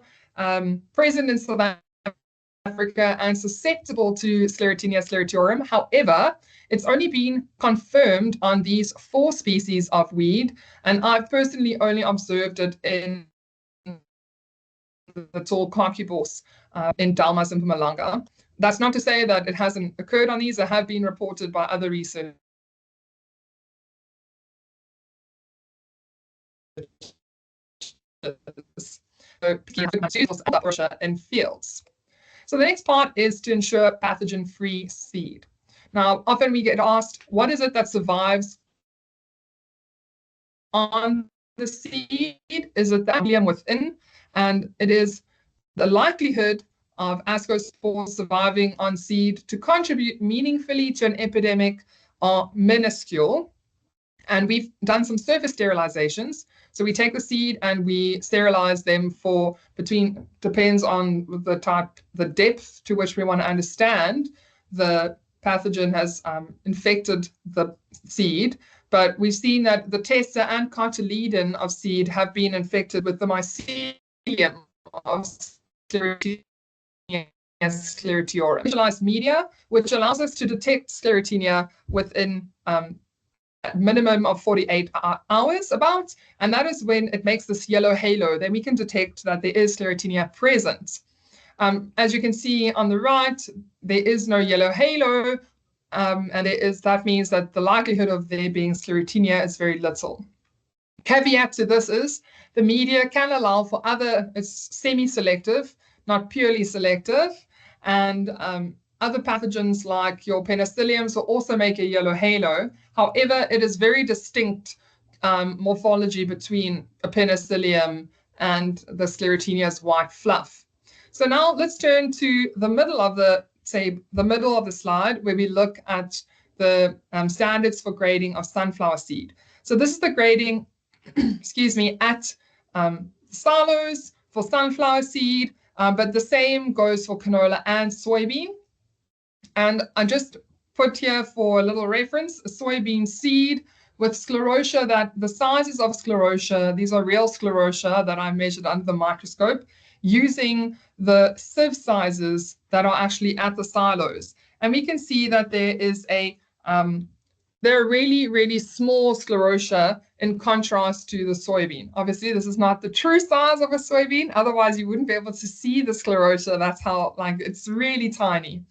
Speaker 2: present in South Africa and susceptible to Sclerotinia sclerotiorum. However, it's only been confirmed on these 4 species of weed, and I've personally only observed it in the tall kakibos in Dalmas and Mpumalanga. That's not to say that it hasn't occurred on these. They have been reported by other researchers. In fields. So the next part is to ensure pathogen-free seed. Now, often we get asked, what is it that survives on the seed? Is it the mycelium within? And it is the likelihood of ascospores surviving on seed to contribute meaningfully to an epidemic are minuscule. And we've done some surface sterilizations. So we take the seed and we sterilize them for depends on the type, the depth to which we want to understand the pathogen has infected the seed. But we've seen that the tester and cotyledon of seed have been infected with the mycelium of sclerotiorum. Visualized media, which allows us to detect Sclerotinia within minimum of 48 hours about, and that is when it makes this yellow halo. Then we can detect that there is Sclerotinia present. As you can see on the right, there is no yellow halo. and that means that the likelihood of there being Sclerotinia is very little. Caveat to this is the media can allow for it's semi-selective, not purely selective, and other pathogens like your penicilliums will also make a yellow halo. However, it is very distinct morphology between a penicillium and the Sclerotinia's white fluff. So now let's turn to the middle of the slide, where we look at the standards for grading of sunflower seed. So this is the grading, excuse me, at silos for sunflower seed, but the same goes for canola and soybean. And I just put here for a little reference, a soybean seed with sclerotia, that the sizes of sclerotia, these are real sclerotia that I measured under the microscope, using the sieve sizes that are actually at the silos. And we can see that there is they're really, really small sclerotia in contrast to the soybean. Obviously, this is not the true size of a soybean. Otherwise, you wouldn't be able to see the sclerotia. That's how, it's really tiny.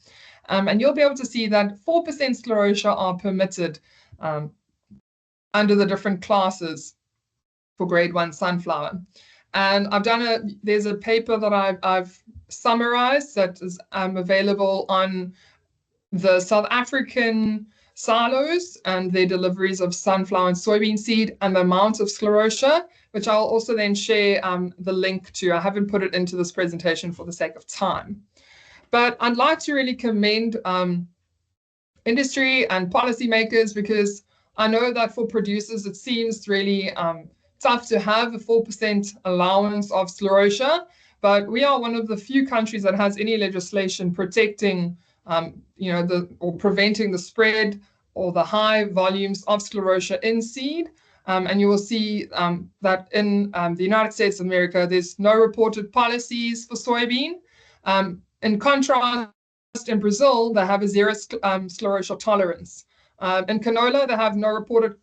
Speaker 2: And you'll be able to see that 4% sclerotia are permitted under the different classes for grade 1 sunflower. And there's a paper that I've summarized that is available on the South African silos and their deliveries of sunflower and soybean seed and the amount of sclerotia, which I'll also then share the link to. I haven't put it into this presentation for the sake of time. But I'd like to really commend industry and policymakers, because I know that for producers it seems really tough to have a 4% allowance of sclerotia, but we are one of the few countries that has any legislation protecting or preventing the spread or the high volumes of sclerotia in seed. And you will see that in the United States of America, there's no reported policies for soybean. In contrast, in Brazil, they have a zero sclerotia tolerance. In canola, they have no reported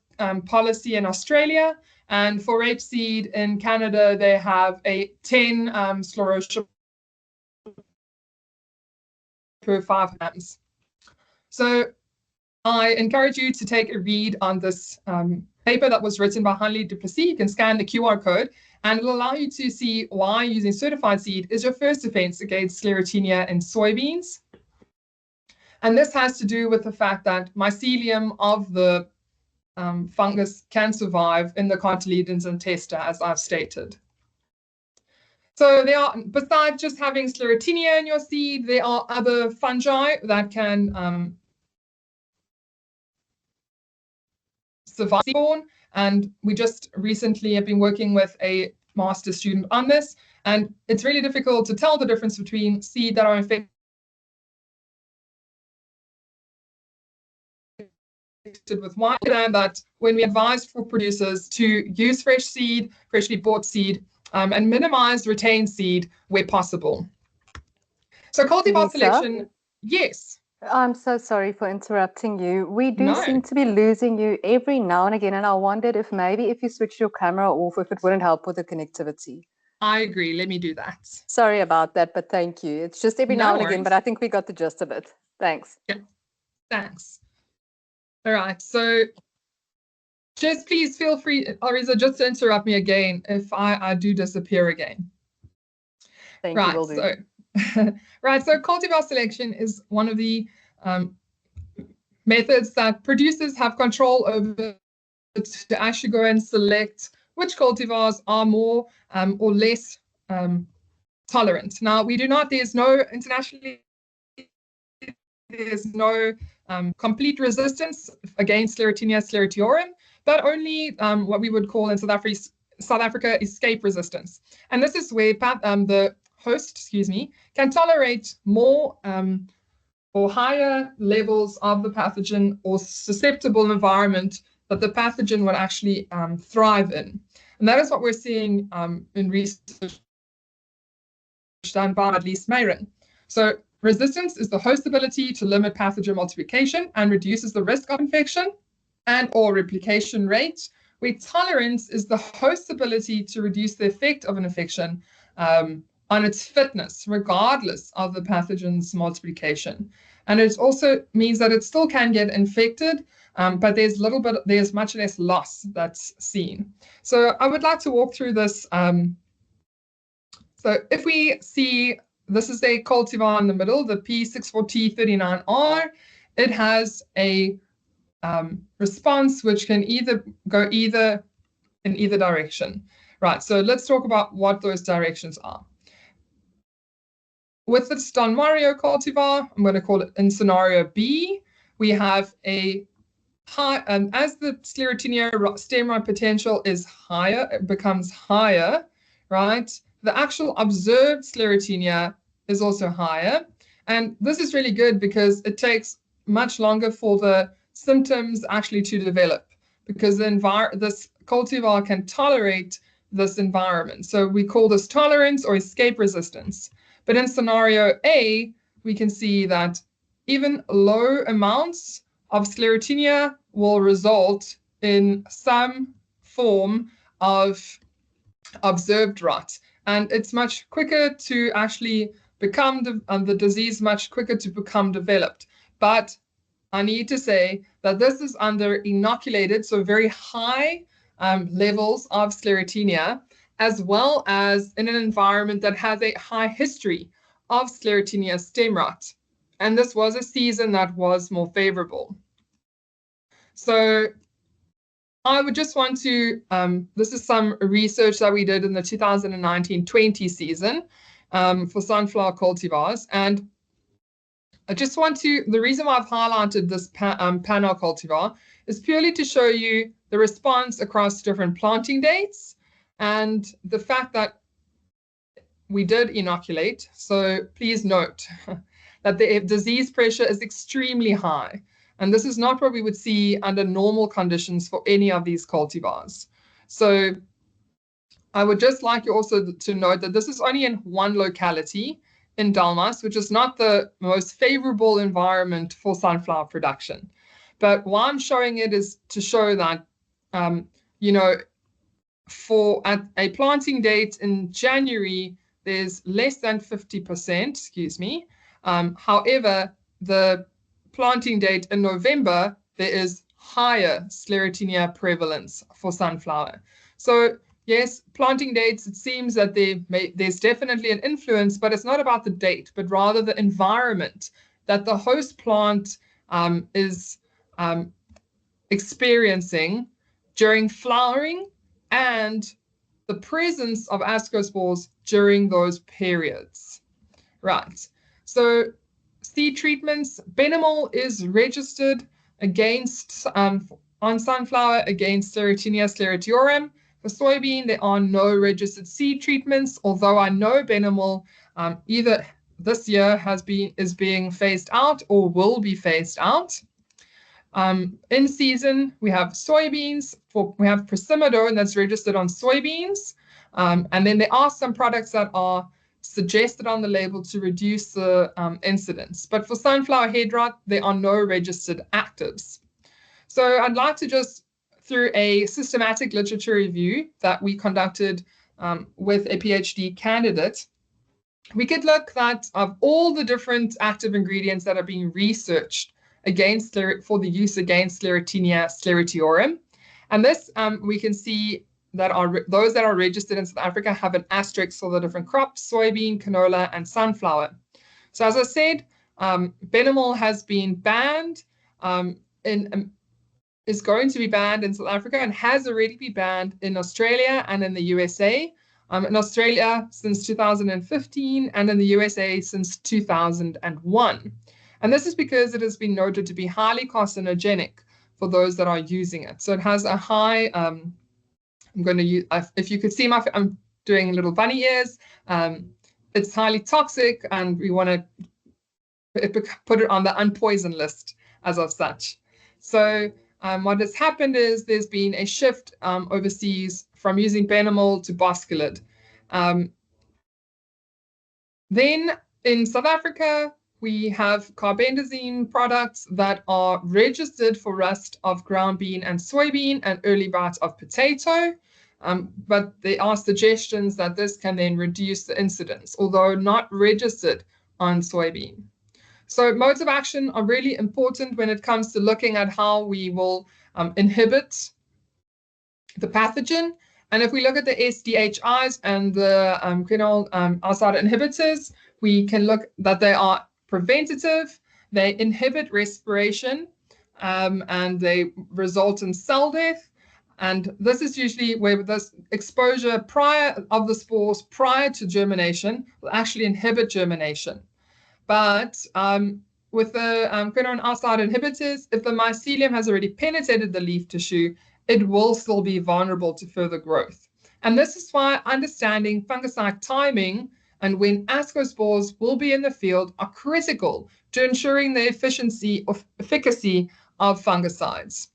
Speaker 2: policy in Australia. And for rapeseed in Canada, they have a 10 sclerotia per 5 grams. So I encourage you to take a read on this paper that was written by Hanley Duplessis. You can scan the QR code, and it'll allow you to see why using certified seed is your first defense against Sclerotinia in soybeans. And this has to do with the fact that mycelium of the fungus can survive in the cotyledons and testa, as I've stated. So besides just having Sclerotinia in your seed, there are other fungi that can survive. And we just recently have been working with a master's student on this, and it's really difficult to tell the difference between seed that are infected with white, and that when we advise for producers to use fresh seed, freshly bought seed, and minimize retained seed where possible. So cultivar selection, yes.
Speaker 1: I'm so sorry for interrupting you. We do seem to be losing you every now and again, and I wondered if maybe if you switched your camera off, if it wouldn't help with the connectivity.
Speaker 2: I agree. Let me do that.
Speaker 1: Sorry about that, but thank you. It's just every now and again, but I think we got the gist of it. Thanks.
Speaker 2: Yeah, thanks. All right, so just please feel free, Ariza, just to interrupt me again if I do disappear again.
Speaker 1: Thank you, will do.
Speaker 2: Right, so cultivar selection is one of the methods that producers have control over to actually go and select which cultivars are more or less tolerant. Now, there's no complete resistance against Sclerotinia sclerotiorum, but only what we would call in South Africa escape resistance. And this is where the host, can tolerate more or higher levels of the pathogen or susceptible environment that the pathogen would actually thrive in. And that is what we're seeing in research done by Lise Meyring. So resistance is the host's ability to limit pathogen multiplication and reduces the risk of infection and or replication rate, where tolerance is the host's ability to reduce the effect of an infection on its fitness, regardless of the pathogen's multiplication. And it also means that it still can get infected, but there's much less loss that's seen. So I would like to walk through this. So if we see, this is a cultivar in the middle, the P64T39R. It has a response which can go in either direction. Right, so let's talk about what those directions are. With the Don Mario cultivar, I'm going to call it in scenario B, we have a high, as the Sclerotinia stem rot potential is higher, it becomes higher, right? The actual observed Sclerotinia is also higher. And this is really good because it takes much longer for the symptoms actually to develop, because this cultivar can tolerate this environment. So we call this tolerance or escape resistance. But in scenario A, we can see that even low amounts of Sclerotinia will result in some form of observed rot. And it's much quicker to actually become the disease, much quicker to become developed. But I need to say that this is under inoculated, so very high levels of Sclerotinia, as well as in an environment that has a high history of Sclerotinia stem rot. And this was a season that was more favorable. So I would just want to, this is some research that we did in the 2019-20 season for sunflower cultivars. And I just want to, the reason why I've highlighted this panel cultivar is purely to show you the response across different planting dates and the fact that we did inoculate. So please note that the disease pressure is extremely high. And this is not what we would see under normal conditions for any of these cultivars. So I would just like you also to note that this is only in one locality in Dalmas, which is not the most favorable environment for sunflower production. But why I'm showing it is to show that, you know, at a planting date in January, there's less than 50%, however, the planting date in November, there is higher Sclerotinia prevalence for sunflower. So yes, planting dates, it seems that there's definitely an influence, but it's not about the date, but rather the environment that the host plant is experiencing during flowering and the presence of ascospores during those periods. Right, so seed treatments, Benomol is registered against, on sunflower against Sclerotinia sclerotiorum. For soybean, there are no registered seed treatments, although I know Benomol either this year is being phased out or will be phased out. In season, we have soybeans, we have Prosimidone that's registered on soybeans. And then there are some products that are suggested on the label to reduce the incidence. But for sunflower head rot, there are no registered actives. So I'd like to just, through a systematic literature review that we conducted with a PhD candidate, we could look at of all the different active ingredients that are being researched for the use against Sclerotinia sclerotiorum. And this, we can see that those that are registered in South Africa have an asterisk for the different crops: soybean, canola, and sunflower. So as I said, Benomol has been banned, is going to be banned in South Africa and has already been banned in Australia and in the USA. In Australia since 2015 and in the USA since 2001. And this is because it has been noted to be highly carcinogenic for those that are using it. So it has a high, I'm going to use, if you could see I'm doing little bunny ears. It's highly toxic and we want to put it on the unpoisoned list as of such. So what has happened is there's been a shift overseas from using Benomol to Boscalid. Then in South Africa, we have carbendazine products that are registered for rust of ground bean and soybean and early bite of potato. But there are suggestions that this can then reduce the incidence, although not registered on soybean. So modes of action are really important when it comes to looking at how we will inhibit the pathogen. And if we look at the SDHIs and the quinol outside inhibitors, we can look that they are preventative, they inhibit respiration, and they result in cell death. And this is usually where this exposure prior of the spores prior to germination will actually inhibit germination. But with the quinone outside inhibitors, if the mycelium has already penetrated the leaf tissue, it will still be vulnerable to further growth. And this is why understanding fungicide timing and when ascospores will be in the field are critical to ensuring the efficiency of efficacy of fungicides.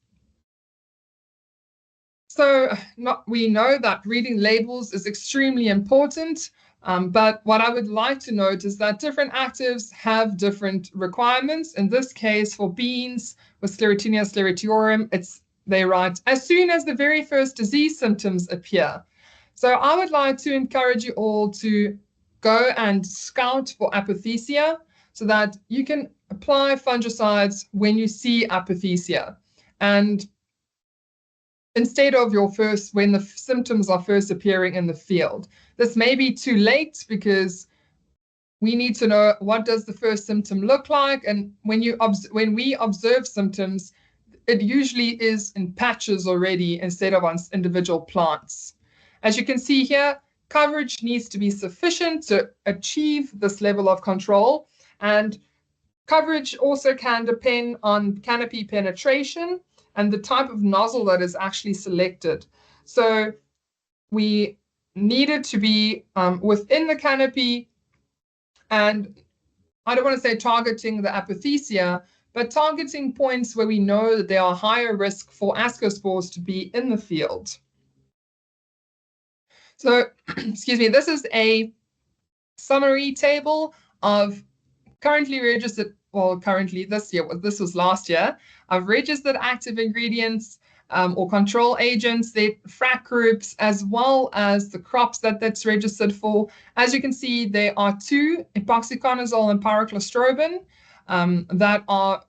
Speaker 2: So we know that reading labels is extremely important, but what I would like to note is that different actives have different requirements. In this case, for beans with Sclerotinia, sclerotiorum, they write, as soon as the very first disease symptoms appear. So I would like to encourage you all to go and scout for apothecia so that you can apply fungicides when you see apothecia. And instead of when the symptoms are first appearing in the field. This may be too late because we need to know what does the first symptom look like. And when we observe symptoms, it usually is in patches already instead of on individual plants. As you can see here, coverage needs to be sufficient to achieve this level of control. And coverage also can depend on canopy penetration and the type of nozzle that is actually selected. So we needed to be within the canopy, and I don't want to say targeting the apothecia, but targeting points where we know that there are higher risk for ascospores to be in the field. So, excuse me, this is a summary table of currently registered, well, currently this year, this was last year, of registered active ingredients or control agents, their FRAC groups, as well as the crops that's registered for. As you can see, there are 2, epoxiconazole and pyroclostrobin, that are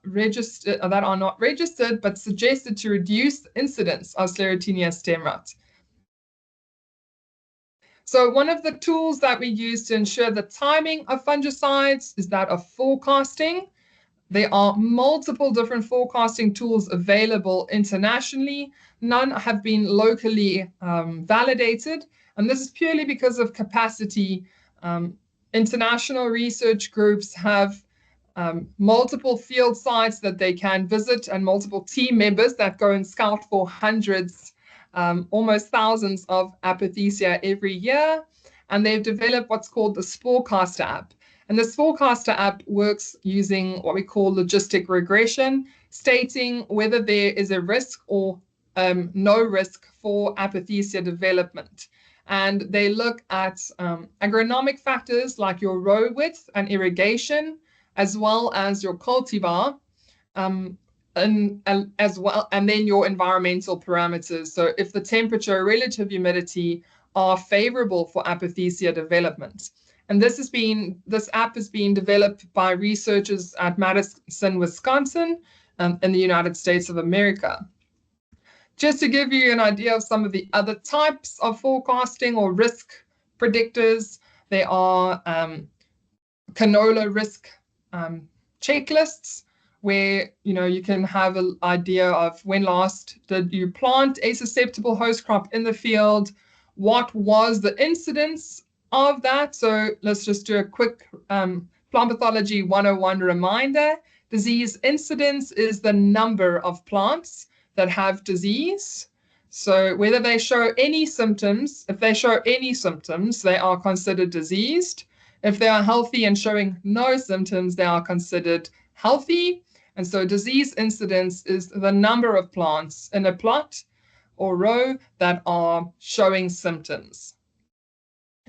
Speaker 2: not registered, but suggested to reduce the incidence of Sclerotinia stem rot. So one of the tools that we use to ensure the timing of fungicides is that of forecasting. There are multiple different forecasting tools available internationally. None have been locally validated, and this is purely because of capacity. International research groups have multiple field sites that they can visit and multiple team members that go and scout for hundreds, almost thousands of apothecia every year. And they've developed what's called the Sporecaster app. And the Sporecaster app works using what we call logistic regression, stating whether there is a risk or no risk for apothecia development. And they look at agronomic factors like your row width and irrigation, as well as your cultivar, and then your environmental parameters. So if the temperature, relative humidity are favorable for apothecia development. And this app has been developed by researchers at Madison, Wisconsin, in the United States of America. Just to give you an idea of some of the other types of forecasting or risk predictors, there are canola risk checklists, where you can have an idea of when last did you plant a susceptible host crop in the field, what was the incidence of that. So let's just do a quick plant pathology 101 reminder. Disease incidence is the number of plants that have disease. So whether they show any symptoms, if they show any symptoms, they are considered diseased. If they are healthy and showing no symptoms, they are considered healthy. And so disease incidence is the number of plants in a plot or row that are showing symptoms.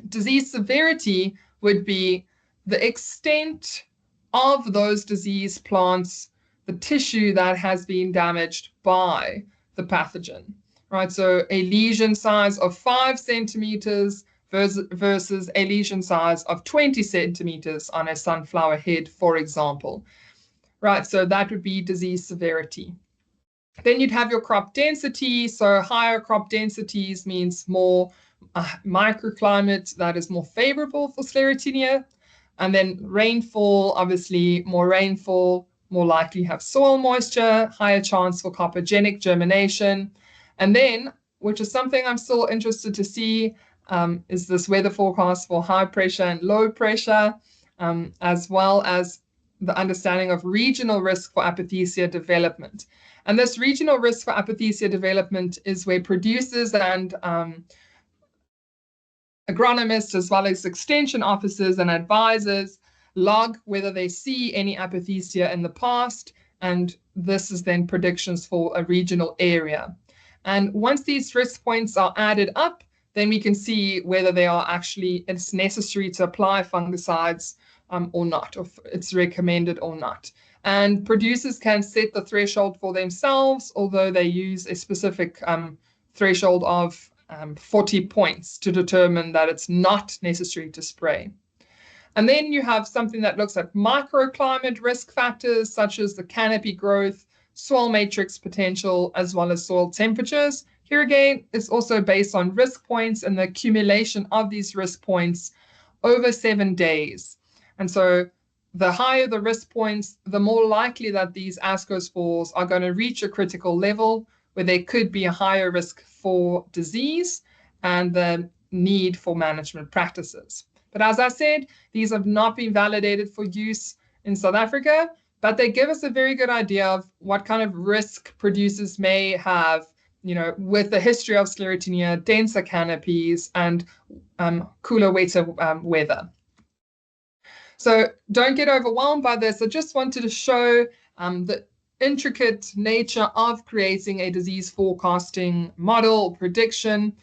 Speaker 2: Disease severity would be the extent of those diseased plants, the tissue that has been damaged by the pathogen, right? So a lesion size of 5 centimeters versus a lesion size of 20 centimeters on a sunflower head, for example. Right, so that would be disease severity. Then you'd have your crop density. So higher crop densities means more microclimate that is more favorable for Sclerotinia. And then rainfall, obviously more rainfall, more likely have soil moisture, higher chance for carpogenic germination. And then, which is something I'm still interested to see, is this weather forecast for high pressure and low pressure, as well as the understanding of regional risk for apothecia development. And this regional risk for apothecia development is where producers and agronomists, as well as extension officers and advisors, log whether they see any apothecia in the past, and this is then predictions for a regional area. And once these risk points are added up, then we can see whether they are actually, it's necessary to apply fungicides or not, or if it's recommended or not. And producers can set the threshold for themselves, although they use a specific threshold of 40 points to determine that it's not necessary to spray. And then you have something that looks at microclimate risk factors, such as the canopy growth, soil matrix potential, as well as soil temperatures. Here again, it's also based on risk points and the accumulation of these risk points over 7 days. And so the higher the risk points, the more likely that these ascospores are going to reach a critical level where there could be a higher risk for disease and the need for management practices. But as I said, these have not been validated for use in South Africa, but they give us a very good idea of what kind of risk producers may have, you know, with the history of Sclerotinia, denser canopies, and cooler, wetter weather. So don't get overwhelmed by this. I just wanted to show the intricate nature of creating a disease forecasting model, prediction,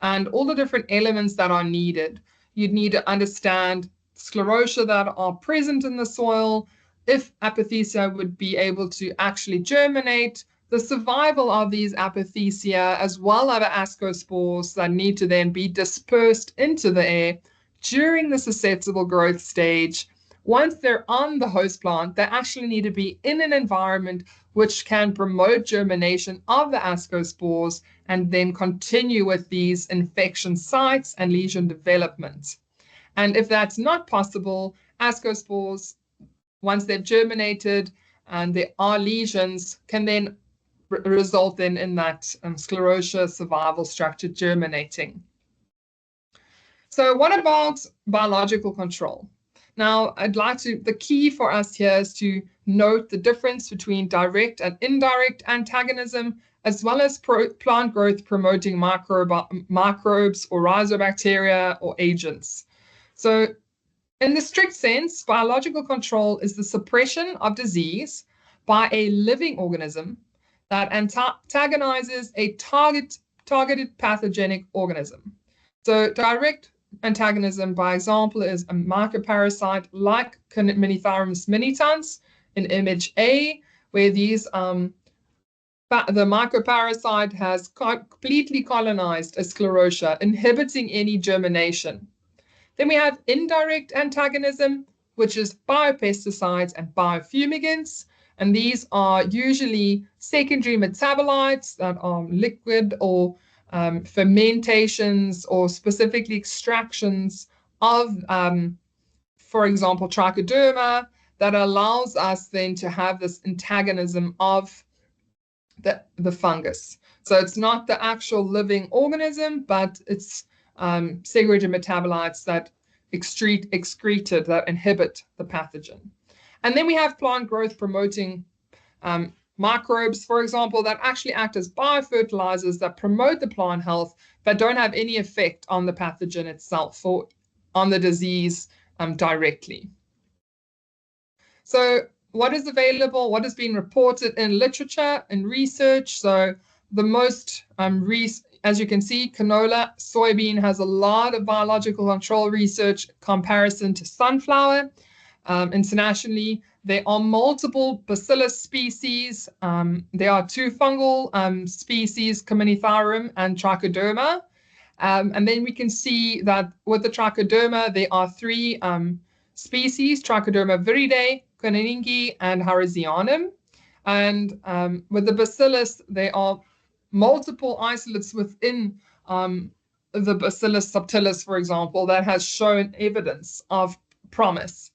Speaker 2: and all the different elements that are needed. You'd need to understand sclerotia that are present in the soil, if apothecia would be able to actually germinate, the survival of these apothecia, as well as ascospores that need to then be dispersed into the air during the susceptible growth stage. Once they're on the host plant, they actually need to be in an environment which can promote germination of the ascospores and then continue with these infection sites and lesion development. And if that's not possible, ascospores, once they've germinated and there are lesions, can then result in that sclerotia survival structure germinating. So what about biological control? Now, the key for us here is to note the difference between direct and indirect antagonism, as well as plant growth promoting microbes or rhizobacteria or agents. So in the strict sense, biological control is the suppression of disease by a living organism that antagonizes a targeted pathogenic organism. So direct antagonism, by example, is a mycoparasite like Minithyramus minitans in image A, where these the mycoparasite has completely colonized a sclerotia, inhibiting any germination. Then we have indirect antagonism, which is biopesticides and biofumigants, and these are usually secondary metabolites that are liquid or fermentations or specifically extractions of, for example, trichoderma, that allows us then to have this antagonism of the fungus. So it's not the actual living organism, but it's segregated metabolites that excreted, that inhibit the pathogen. And then we have plant growth promoting microbes, for example, that actually act as biofertilizers that promote the plant health, but don't have any effect on the pathogen itself or on the disease directly. So what is available, what has been reported in literature and research? So the most, as you can see, canola, soybean has a lot of biological control research comparison to sunflower. Internationally, there are multiple bacillus species. There are 2 fungal species, Minithyramus and Trichoderma. And then we can see that with the trichoderma, there are three species: Trichoderma viride, Coningi, and Harrisianum. And with the bacillus, there are multiple isolates within the Bacillus subtilis, for example, that has shown evidence of promise.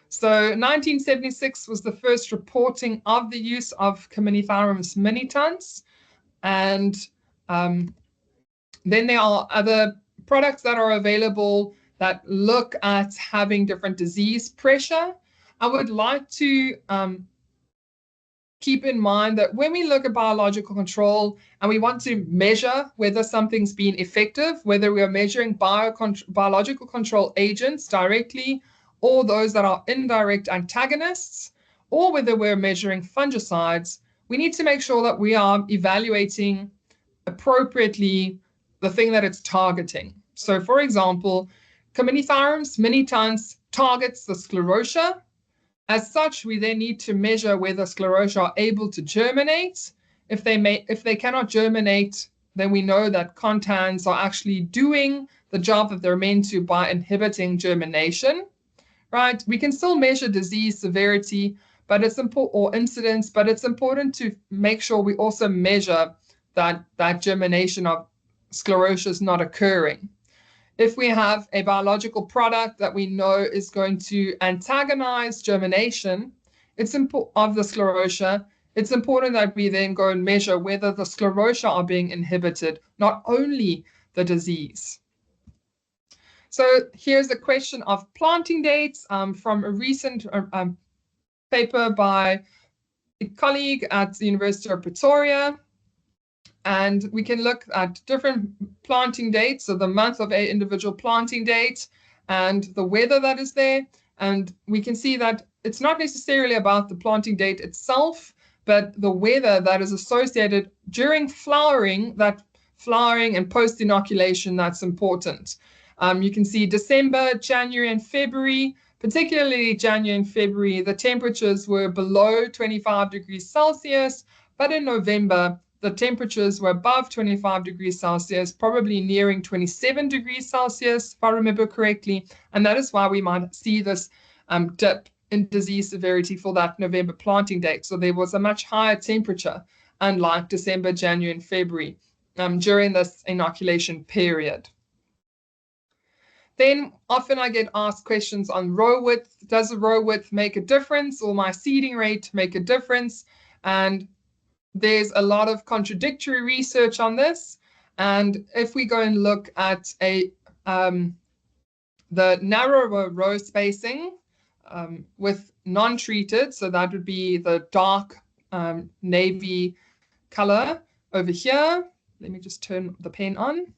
Speaker 2: So 1976 was the first reporting of the use of Cominiferamus minitans. And then there are other products that are available that look at having different disease pressure. I would like to keep in mind that when we look at biological control and we want to measure whether something's been effective, whether we are measuring biological control agents directly or those that are indirect antagonists, or whether we're measuring fungicides, we need to make sure that we are evaluating appropriately the thing that it's targeting. So, for example, Cominiferamus minitans targets the sclerotia. As such, we then need to measure whether sclerotia are able to germinate. If they cannot germinate, then we know that contans are actually doing the job that they're meant to by inhibiting germination, right? We can still measure disease severity, but it's important, or incidence, but it's important to make sure we also measure that germination of sclerotia is not occurring. If we have a biological product that we know is going to antagonize germination of the sclerotia, it's important that we then go and measure whether the sclerotia are being inhibited, not only the disease. So here's a question of planting dates from a recent paper by a colleague at the University of Pretoria. And we can look at different planting dates, so the month of an individual planting date and the weather that is there. And we can see that it's not necessarily about the planting date itself, but the weather that is associated during flowering, that flowering and post-inoculation, that's important. You can see December, January, and February, particularly January and February, the temperatures were below 25 degrees Celsius, but in November, the temperatures were above 25 degrees Celsius, probably nearing 27 degrees Celsius, if I remember correctly. And that is why we might see this dip in disease severity for that November planting date. So there was a much higher temperature, unlike December, January, and February, during this inoculation period. Then often I get asked questions on row width. Does the row width make a difference, or my seeding rate make a difference? And there's a lot of contradictory research on this. And if we go and look at the narrower row spacing with non-treated, so that would be the dark navy color over here. Let me just turn the pen on.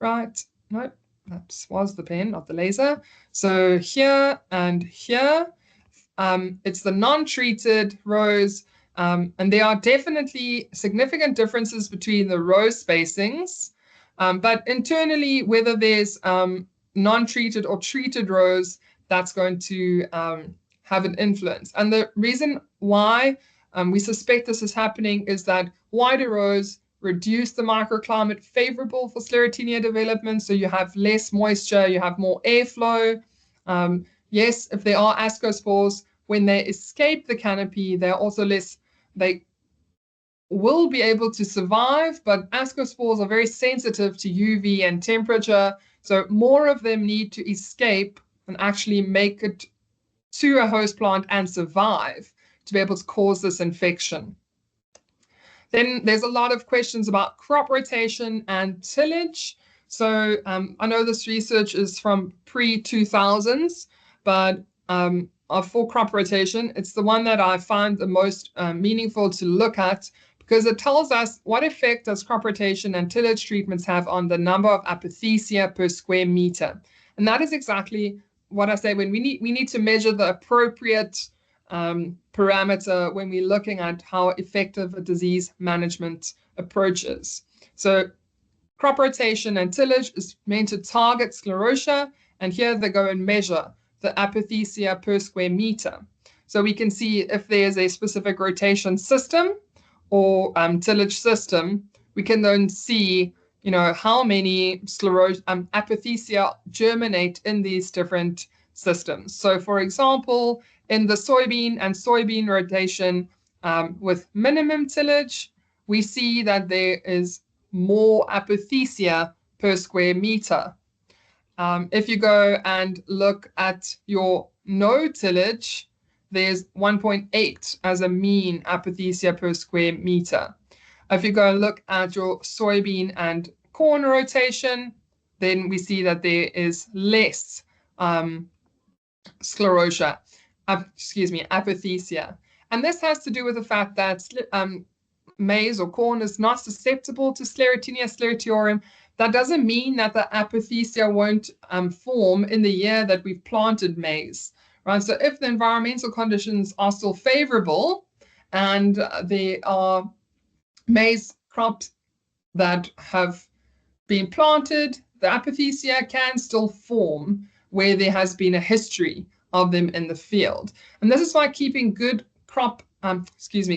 Speaker 2: Right, no, that was the pen, not the laser. So here and here, it's the non-treated rows. And there are definitely significant differences between the row spacings, but internally, whether there's non-treated or treated rows, that's going to have an influence. And the reason why we suspect this is happening is that wider rows reduce the microclimate favorable for Sclerotinia development. So you have less moisture, you have more airflow. Yes, if there are ascospores, when they escape the canopy, they're also less. They will be able to survive, but ascospores are very sensitive to UV and temperature. So more of them need to escape and actually make it to a host plant and survive to be able to cause this infection. Then there's a lot of questions about crop rotation and tillage. So I know this research is from pre-2000s, but for crop rotation, it's the one that I find the most meaningful to look at, because it tells us what effect does crop rotation and tillage treatments have on the number of apothecia per square meter. And that is exactly what I say when we need to measure the appropriate parameter when we're looking at how effective a disease management approach is. So crop rotation and tillage is meant to target sclerotia, and here they go and measure the apothecia per square meter. So we can see if there's a specific rotation system or tillage system, we can then see, how many apothecia germinate in these different systems. So for example, in the soybean rotation with minimum tillage, we see that there is more apothecia per square meter. If you go and look at your no tillage, there's 1.8 as a mean apothecia per square meter. If you go and look at your soybean and corn rotation, then we see that there is less apothecia. And this has to do with the fact that maize or corn is not susceptible to Sclerotinia, sclerotiorum. That doesn't mean that the apothecia won't form in the year that we've planted maize, right? So if the environmental conditions are still favorable and there are maize crops that have been planted, the apothecia can still form where there has been a history of them in the field. And this is why keeping good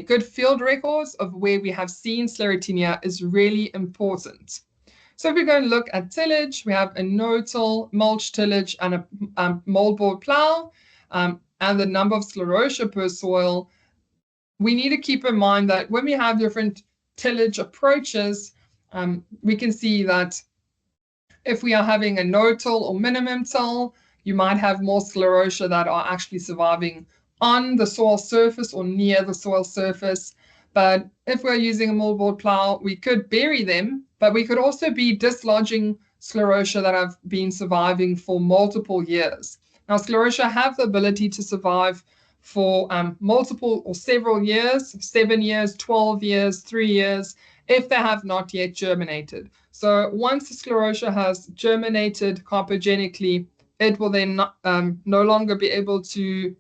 Speaker 2: good field records of where we have seen Sclerotinia is really important. So if we go and look at tillage, we have a no-till, mulch tillage, and a moldboard plow, and the number of sclerotia per soil. We need to keep in mind that when we have different tillage approaches, we can see that if we are having a no-till or minimum till, you might have more sclerotia that are actually surviving on the soil surface or near the soil surface. But if we're using a moldboard plow, we could bury them, but we could also be dislodging sclerotia that have been surviving for multiple years. Now, sclerotia have the ability to survive for multiple or several years, 7 years, 12 years, 3 years, if they have not yet germinated. So once the sclerotia has germinated carpogenically, it will then no longer be able to,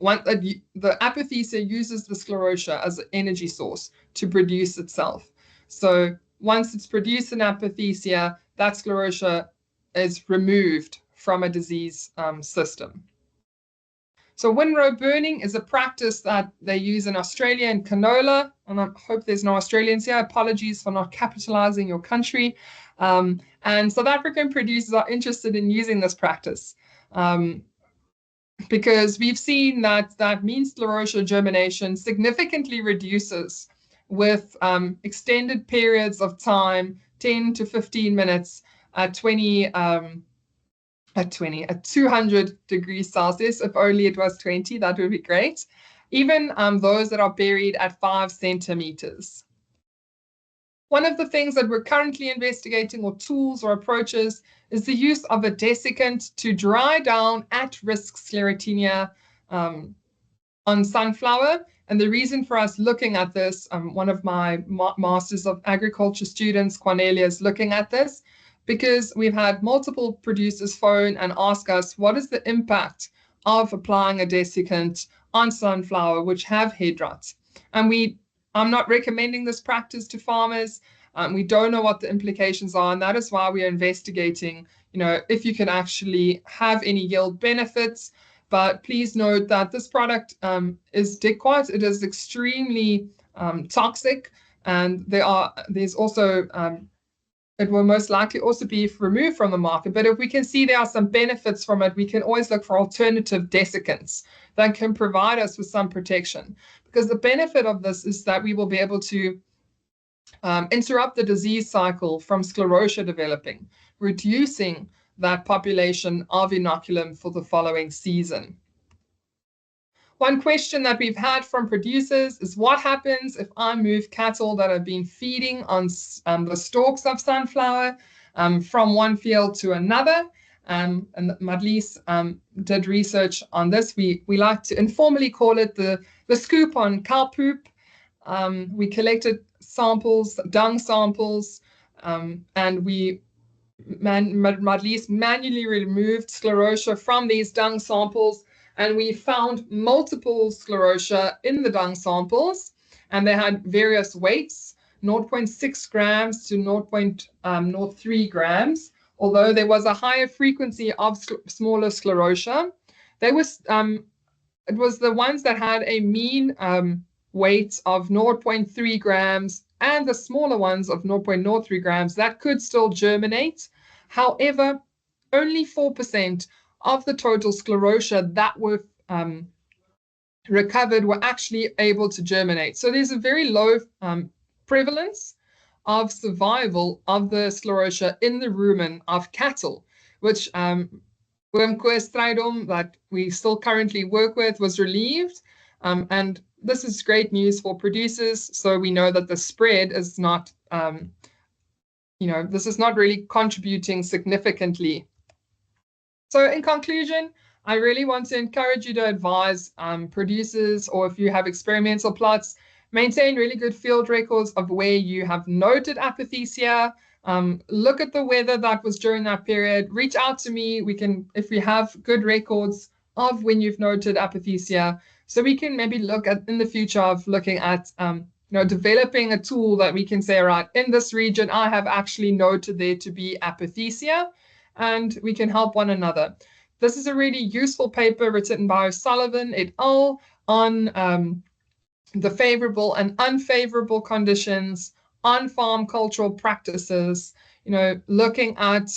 Speaker 2: the apothecia uses the sclerotia as an energy source to produce itself. So once it's produced an apothecia, that sclerotia is removed from a disease system. So windrow burning is a practice that they use in Australia and canola, and I hope there's no Australians here. Apologies for not capitalizing your country. And South African producers are interested in using this practice because we've seen that mean sclerotia germination significantly reduces with extended periods of time, 10 to 15 minutes at 200 degrees Celsius. If only it was 20, that would be great. Even those that are buried at 5 centimeters. One of the things that we're currently investigating, or tools or approaches, is the use of a desiccant to dry down at-risk Sclerotinia on sunflower. And the reason for us looking at this, one of my Masters of Agriculture students, Cornelia, is looking at this, because we've had multiple producers phone and ask us, what is the impact of applying a desiccant on sunflower which have head rot? And I'm not recommending this practice to farmers. We don't know what the implications are, and that is why we are investigating, if you can actually have any yield benefits. But please note that this product is diquat. It is extremely toxic, and there's also it will most likely also be removed from the market. But if we can see there are some benefits from it, we can always look for alternative desiccants that can provide us with some protection. Because the benefit of this is that we will be able to interrupt the disease cycle from sclerotia developing, reducing that population of inoculum for the following season. One question that we've had from producers is, what happens if I move cattle that have been feeding on the stalks of sunflower from one field to another? And Madlies did research on this. We like to informally call it the scoop on cow poop. We collected samples, dung samples, and Madlies manually removed sclerotia from these dung samples, and we found multiple sclerotia in the dung samples, and they had various weights, 0.6 grams to 0.03 grams. Although there was a higher frequency of smaller sclerotia, it was the ones that had a mean weight of 0.3 grams and the smaller ones of 0.03 grams that could still germinate. However, only 4% of the total sclerotia that were recovered were actually able to germinate. So there's a very low prevalence of survival of the sclerotia in the rumen of cattle, which that we still currently work with was relieved. And this is great news for producers. So we know that the spread is not, this is not really contributing significantly. So in conclusion, I really want to encourage you to advise producers, or if you have experimental plots, maintain really good field records of where you have noted apothecia. Look at the weather that was during that period. Reach out to me. We can, if we have good records of when you've noted apothecia, so we can maybe look at in the future of looking at developing a tool that we can say, right, in this region, I have actually noted there to be apothecia, and we can help one another. This is a really useful paper written by Sullivan et al. On the favorable and unfavorable conditions on farm cultural practices, looking at,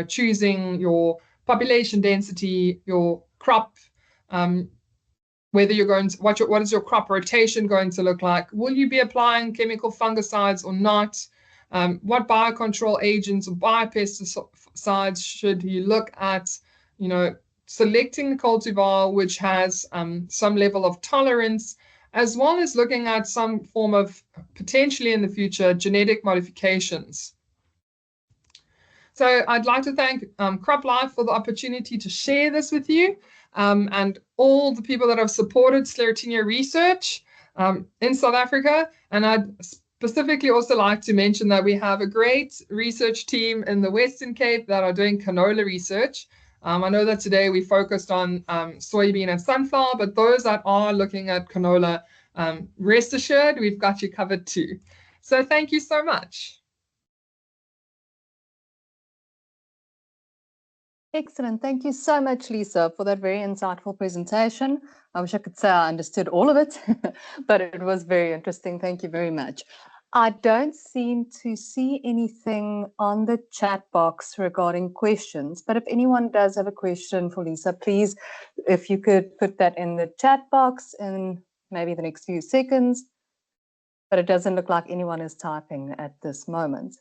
Speaker 2: choosing your population density, your crop, whether you're going to, what is your crop rotation going to look like? Will you be applying chemical fungicides or not? What biocontrol agents or biopesticides should you look at? Selecting the cultivar which has some level of tolerance, as well as looking at some form of, potentially in the future, genetic modifications. So I'd like to thank CropLife for the opportunity to share this with you, and all the people that have supported Sclerotinia research in South Africa. And I'd specifically also like to mention that we have a great research team in the Western Cape that are doing canola research. I know that today we focused on soybean and sunflower, but those that are looking at canola, rest assured, we've got you covered too. So thank you so much.
Speaker 1: Excellent. Thank you so much, Lisa, for that very insightful presentation. I wish I could say I understood all of it, but it was very interesting. Thank you very much. I don't seem to see anything on the chat box regarding questions, but if anyone does have a question for Lisa, please, if you could put that in the chat box in maybe the next few seconds, but it doesn't look like anyone is typing at this moment.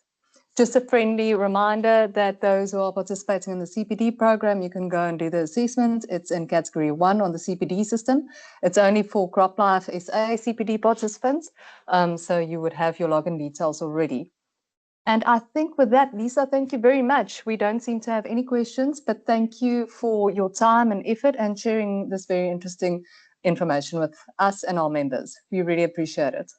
Speaker 1: Just a friendly reminder that those who are participating in the CPD program, you can go and do the assessment. It's in category 1 on the CPD system. It's only for CropLife SA CPD participants, so you would have your login details already. And I think with that, Lisa, thank you very much. We don't seem to have any questions, but thank you for your time and effort and sharing this very interesting information with us and our members. We really appreciate it.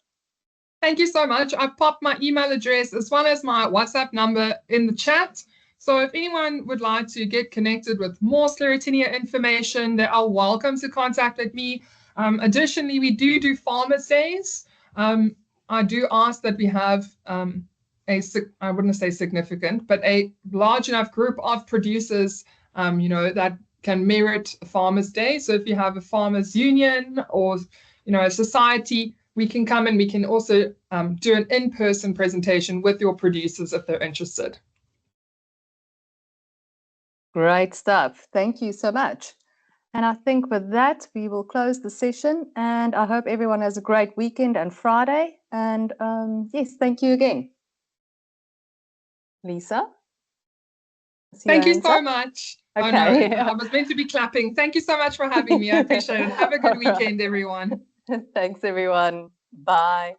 Speaker 2: Thank you so much. I've popped my email address as well as my WhatsApp number in the chat. So if anyone would like to get connected with more Sclerotinia information, they are welcome to contact me. Additionally, we do farmers' days. I do ask that we have I wouldn't say significant, but a large enough group of producers, that can merit Farmers' Day. So if you have a farmers' union or, a society, we can come and we can also do an in-person presentation with your producers if they're interested.
Speaker 1: Great stuff. Thank you so much. And I think with that, we will close the session. And I hope everyone has a great weekend and Friday. And yes, thank you again. Lisa?
Speaker 2: Thank you so much.
Speaker 1: Okay.
Speaker 2: Oh, no, I was meant to be clapping. Thank you so much for having me. I appreciate it. Have a good weekend, everyone.
Speaker 1: Thanks, everyone. Bye.